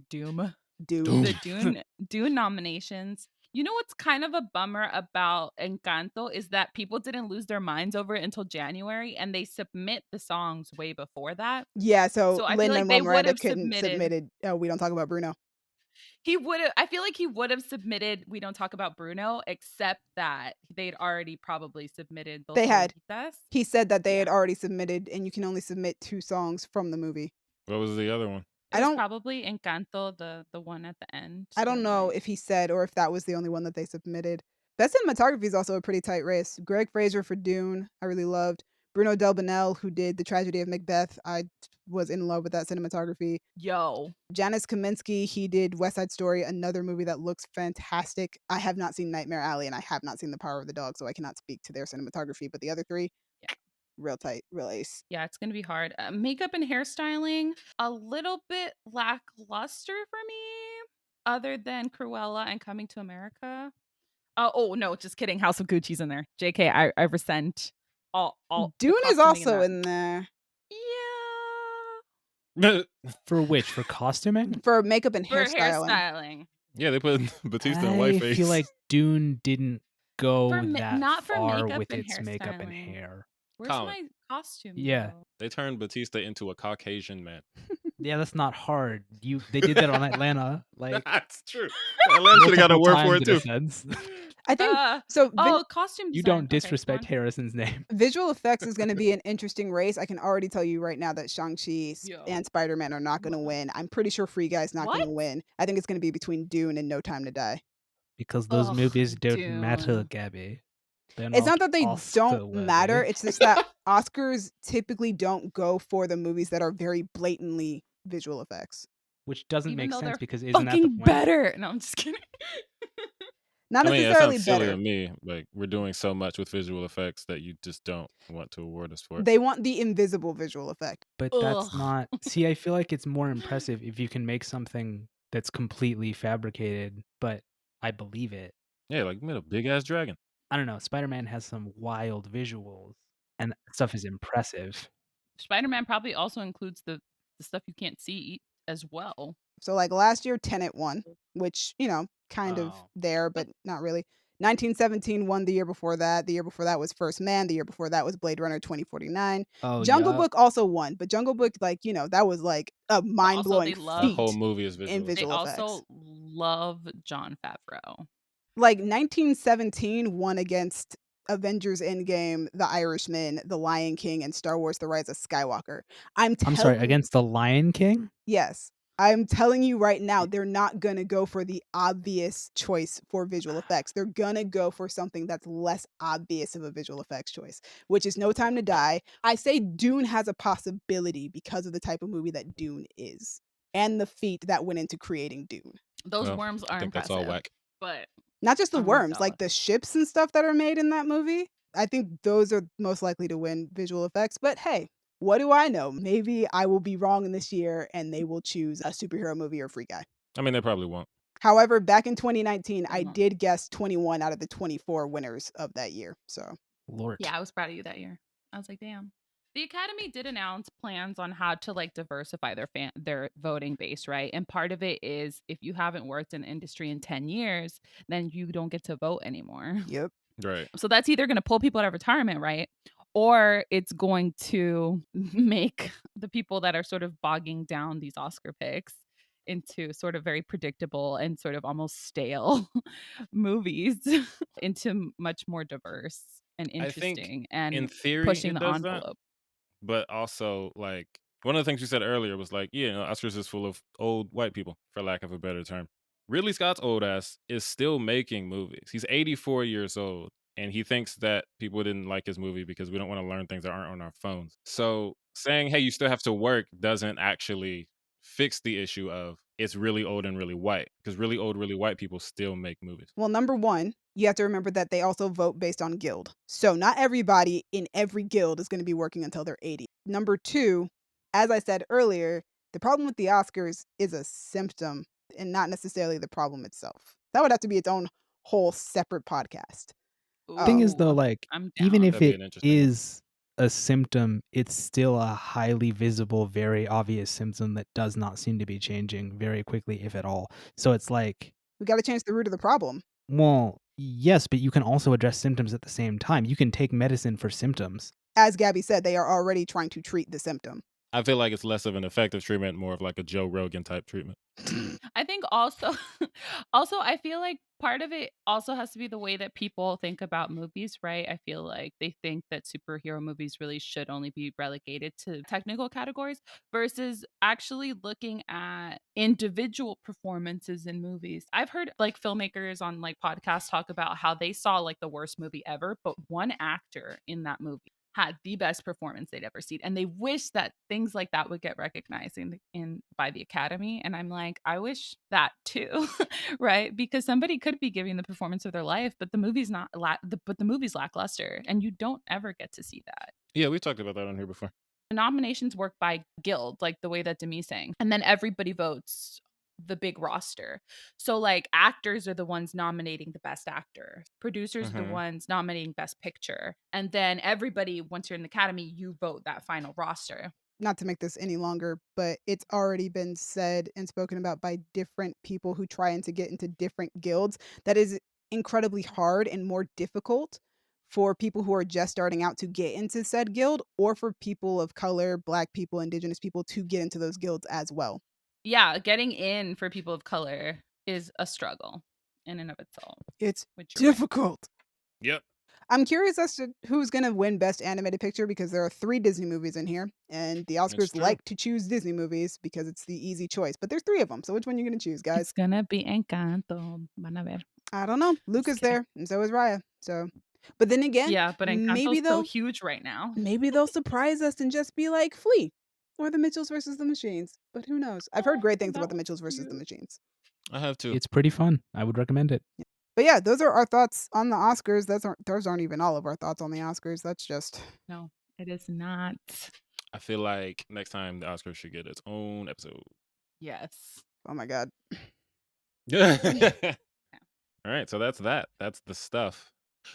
Dune. The Dune nominations. You know what's kind of a bummer about Encanto is that people didn't lose their minds over it until January, and they submit the songs way before that. Yeah, so I feel like Lin-Manuel they would Miranda have couldn't submitted We Don't Talk About Bruno. He would have. I feel like he would have submitted We Don't Talk About Bruno, except that they'd already probably submitted. They had. Bolitas. He said that they had already submitted, and you can only submit 2 songs from the movie. What was the other one? It was probably Encanto, the one at the end. I don't know if he said or if that was the only one that they submitted. Best cinematography is also a pretty tight race. Greg Fraser for Dune, I really loved. Bruno Delbonnel, who did The Tragedy of Macbeth, I was in love with that cinematography. Yo. Janusz Kaminski, he did West Side Story, another movie that looks fantastic. I have not seen Nightmare Alley, and I have not seen The Power of the Dog, so I cannot speak to their cinematography. But the other 3, real tight, real ace. Yeah, it's gonna be hard. Makeup and hairstyling, a little bit lackluster for me, other than Cruella and Coming to America. Oh no, just kidding. House of Gucci's in there. JK, I resent all. Dune is also in there. Yeah. For which? For costuming? For makeup and For hairstyling. hairstyling. Yeah, they put Batista in I whiteface. feel like Dune didn't go not for far makeup with and its makeup and hairstyling. hair. Where's Colin. my costume? Yeah. though? They turned Batista into a Caucasian man. Yeah, that's not hard. They did that on Atlanta. Like That's true. Atlanta should have got a multiple word for times it in a too. sense. I think so. Costume You design. don't Okay, disrespect go on. Harrison's name. Visual effects is going to be an interesting race. I can already tell you right now that Shang-Chi and Spider-Man are not going to win. I'm pretty sure Free Guy's not going to win. I think it's going to be between Dune and No Time to Die. Because those movies don't matter, Dune. Gabby. It's not that they don't matter. Oscar-worthy. It's just that Oscars typically don't go for the movies that are very blatantly visual effects. Which doesn't Even make though sense they're because isn't that the fucking point? better. No, I'm just kidding. Not I mean, it necessarily sounds silly better. to me. Like we're doing so much with visual effects that you just don't want to award us for it. They want the invisible visual effect. But that's not. See, I feel like it's more impressive if you can make something that's completely fabricated, but I believe it. Yeah, like you made a big ass dragon. I don't know. Spider-Man has some wild visuals, and stuff is impressive. Spider-Man probably also includes the stuff you can't see as well. So like last year, Tenet won, which, kind of there, but not really. 1917 won the year before that. The year before that was First Man. The year before that was Blade Runner 2049. Oh, Jungle yeah. Book also won, but Jungle Book, like, you know, that was like a mind-blowing they love- The whole feat movie is in visual. They visual effects. also love Jon Favreau. Like 1917 won against Avengers Endgame, The Irishman, The Lion King, and Star Wars The Rise of Skywalker. I'm sorry, against The Lion King? Yes. I'm telling you right now, they're not gonna go for the obvious choice for visual effects. They're gonna go for something that's less obvious of a visual effects choice, which is No Time to Die. I say Dune has a possibility because of the type of movie that Dune is and the feat that went into creating Dune. Those Well, worms are I think impressive. that's all whack. But Not just the I'm really worms, like jealous. the ships and stuff that are made in that movie. I think those are most likely to win visual effects. But hey, what do I know? Maybe I will be wrong in this year and they will choose a superhero movie or Free Guy. I mean, they probably won't. However, back in 2019, I won't. did guess 21 out of the 24 winners of that year. So Lord. Yeah, I was proud of you that year. I was like, damn. The Academy did announce plans on how to like diversify their voting base, right? And part of it is if you haven't worked in the industry in 10 years, then you don't get to vote anymore. yep. Right. So that's either going to pull people out of retirement, right? Or it's going to make the people that are sort of bogging down these Oscar picks into sort of very predictable and sort of almost stale movies into much more diverse and I think interesting in and theory pushing it the does that, envelope. but also like one of the things you said earlier was like, yeah, Oscars is full of old white people, for lack of a better term. Ridley Scott's old ass is still making movies. He's 84 years old, and he thinks that people didn't like his movie because we don't want to learn things that aren't on our phones. So saying, hey, you still have to work doesn't actually fix the issue of it's really old and really white, because really old, really white people still make movies. Well, number one, you have to remember that they also vote based on guild. So not everybody in every guild is going to be working until they're 80. Number two, as I said earlier, the problem with the Oscars is a symptom and not necessarily the problem itself. That would have to be its own whole separate podcast. Thing is though, Ooh, like I'm even down. if That'd be it an interesting one. is a symptom, it's still a highly visible, very obvious symptom that does not seem to be changing very quickly, if at all. So it's like, We got to change the root of the problem. well, yes, but you can also address symptoms at the same time. You can take medicine for symptoms. As Gabby said, they are already trying to treat the symptom. I feel like it's less of an effective treatment, more of like a Joe Rogan type treatment. I think also I feel like part of it also has to be the way that people think about movies, right? I feel like they think that superhero movies really should only be relegated to technical categories versus actually looking at individual performances in movies. I've heard like filmmakers on like podcasts talk about how they saw like the worst movie ever, but one actor in that movie had the best performance they'd ever seen, and they wish that things like that would get recognized in by the Academy. And I'm like, I wish that too, right? Because somebody could be giving the performance of their life, but the movie's not but the movie's lackluster, and you don't ever get to see that. Yeah, we talked about that on here before. The nominations work by guild, like the way that Dicemaking, and then everybody votes the big roster. So like actors are the ones nominating the best actor. Producers are the ones nominating best picture. And then everybody, once you're in the Academy, you vote that final roster. Not to make this any longer, but it's already been said and spoken about by different people who try to get into different guilds. That is incredibly hard and more difficult for people who are just starting out to get into said guild, or for people of color, Black people, Indigenous people to get into those guilds as well. Yeah, getting in for people of color is a struggle in and of itself. It's Which you're right. difficult. Yep. I'm curious as to who's going to win Best Animated Picture, because there are 3 Disney movies in here, and the Oscars true. like to choose Disney movies because it's the easy choice. But there's 3 of them, so which one are you going to choose, guys? It's gonna be Encanto. Van a ver. I don't know. Luca's kidding. there, and so is Raya. So, but then again, Yeah, but maybe Encanto's so they'll huge right now. maybe they'll surprise us and just be like Flea or the Mitchells versus the Machines. But who knows? I've heard great things that about the was Mitchells versus the cute. Machines. I have to. It's pretty fun. I would recommend it. But yeah, those are our thoughts on the Oscars. Those aren't even all of our thoughts on the Oscars. That's just No, it is not. I feel like next time the Oscars should get its own episode. Yes. oh my god. All right, so that's that. That's the stuff.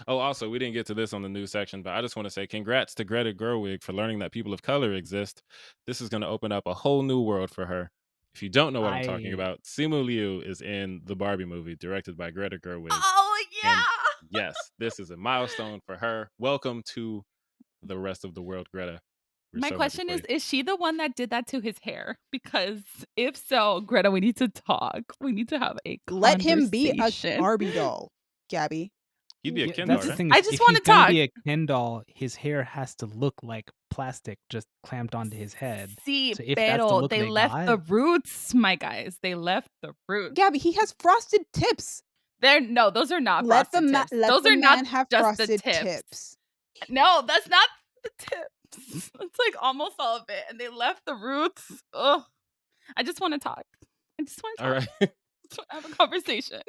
Oh, also, we didn't get to this on the news section, but I just want to say congrats to Greta Gerwig for learning that people of color exist. This is going to open up a whole new world for her. If you don't know what I'm talking about, Simu Liu is in the Barbie movie directed by Greta Gerwig. Oh yeah. And Yes, this is a milestone for her. Welcome to the rest of the world, Greta. We're My so happy question for you. is she the one that did that to his hair? Because if so, Greta, we need to talk. We need to have a Let him be a conversation. Barbie doll, Gabby. He'd be a Yeah, Ken that's doll, the right? thing. I Is just if wanna he's gonna talk. be a Ken doll, his hair has to look like plastic just clamped onto his head. See, So if that's the pero look they they left got, the roots, my guys. They left the roots. Gabby, he has frosted tips. No, those are not Let frosted tips. let Those the are not man have just the frosted tips. tips. No, that's not the tips. It's like almost all of it, and they left the roots. Ugh. I just want to talk. I just want to All talk. right. I just want to have a conversation.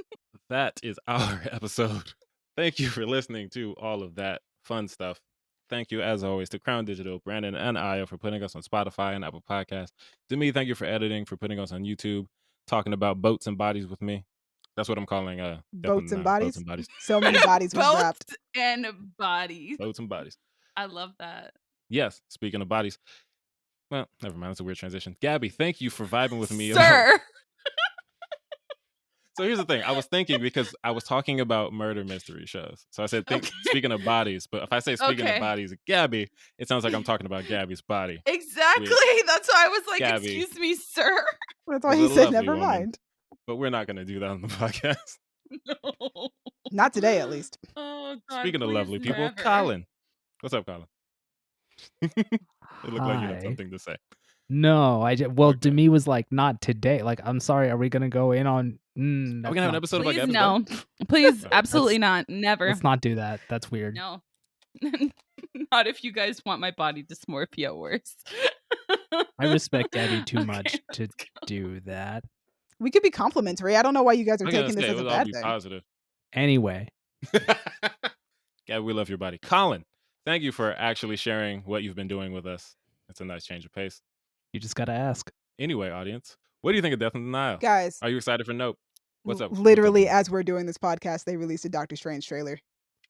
That is our episode. Thank you for listening to all of that fun stuff. Thank you, as always, to Crown Digital, Brandon, and Io for putting us on Spotify and Apple Podcasts. To me, thank you for editing, for putting us on YouTube, talking about boats and bodies with me. That's what I'm calling Boats and Boats bodies. and Bodies. So many bodies was dropped. Boats and bodies. Boats and Bodies. I love that. Yes, speaking of bodies. Well, never mind. That's a weird transition. Gabby, thank you for vibing with me. Sir. So here's the thing. I was thinking because I was talking about murder mystery shows. So I said, speaking of bodies, but if I say speaking of bodies, Gabby, it sounds like I'm talking about Gabby's body. Exactly. That's why I was like, Gabby. excuse me, sir. That's why Was he a said lovely never woman. mind. But we're not going to do that on the podcast. No. Not today, at least. Oh, God, Speaking of please lovely people, never. Colin. What's up, Colin? It looked like you had Hi. something to say. No, Okay. Demi was like, not today. Like, I'm sorry, are we gonna go in on? Are we gonna have an episode about Please Gabby's no. body? Please, Oh, absolutely not. Never. Let's not do that. That's weird. No. Not if you guys want my body dysmorphia worse. I respect Gabby too much Okay, to let's go. do that. We could be complimentary. I don't know why you guys are Okay, taking this okay, as a we'll all bad be thing. positive. Anyway, Gabby, we love your body. Colin, thank you for actually sharing what you've been doing with us. It's a nice change of pace. you just gotta ask. Anyway, audience, what do you think of Death in the Nile? Guys, Are you excited for Nope? What's up? literally, What's up? as we're doing this podcast, they released a Doctor Strange trailer.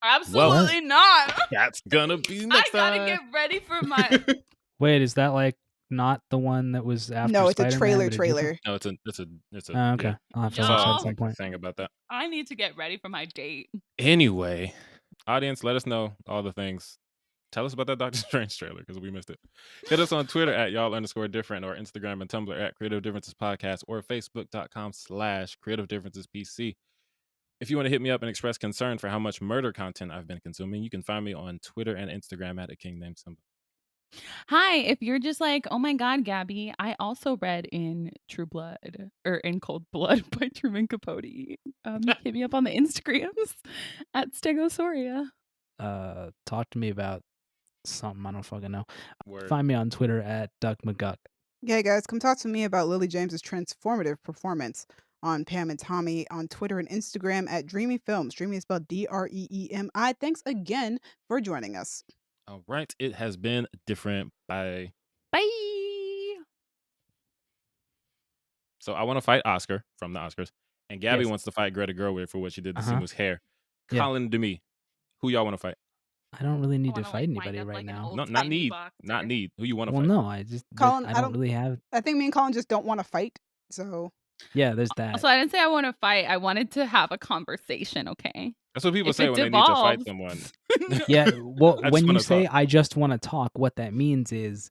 Absolutely not. That's gonna be next I gotta time. get ready for my. Wait, is that like not the one that was after? No, it's a Spider-Man, trailer. No, it's a Oh, okay. yeah. I'll have to Y'all- watch that at Saw some point. thing about that. I need to get ready for my date. Anyway, audience, let us know all the things. Tell us about that Doctor Strange trailer because we missed it. Hit us on Twitter at y'all_different or Instagram and Tumblr at Creative Differences Podcast or Facebook.com/Creative Differences PC. If you want to hit me up and express concern for how much murder content I've been consuming, you can find me on Twitter and Instagram at a king named Simba. Hi, if you're just like, oh my God, Gabby, I also read in True Blood or in Cold Blood by Truman Capote. Hit me up on the Instagrams at Stegosaurus. Talk to me about something I don't fucking know. Word. Find me on Twitter at Duck McGuck. Yeah, guys, come talk to me about Lily James's transformative performance on Pam and Tommy on Twitter and Instagram at Dreamy Films. Dreamy is spelled DREEMI. Thanks again for joining us. All right. It has been different. Bye. Bye. So I want to fight Oscar from the Oscars, and Gabby Yes. wants to fight Greta Gerwig for what she did to Uh-huh. Simu's hair. Yeah. Colin Demi, who y'all want to fight? I don't really need to wanna, fight like, wind anybody up right like an now. old No, not timey need. boxer. Not need. Who you want to Well, fight? no, I just Colin, I don't really have. I think me and Colin just don't want to fight. So Yeah, there's that. Also, I didn't say I want to fight. I wanted to have a conversation, okay? That's what people If say it when they need to fight devolves- someone. Yeah, well, I just when you wanna say talk. I just want to talk, what that means is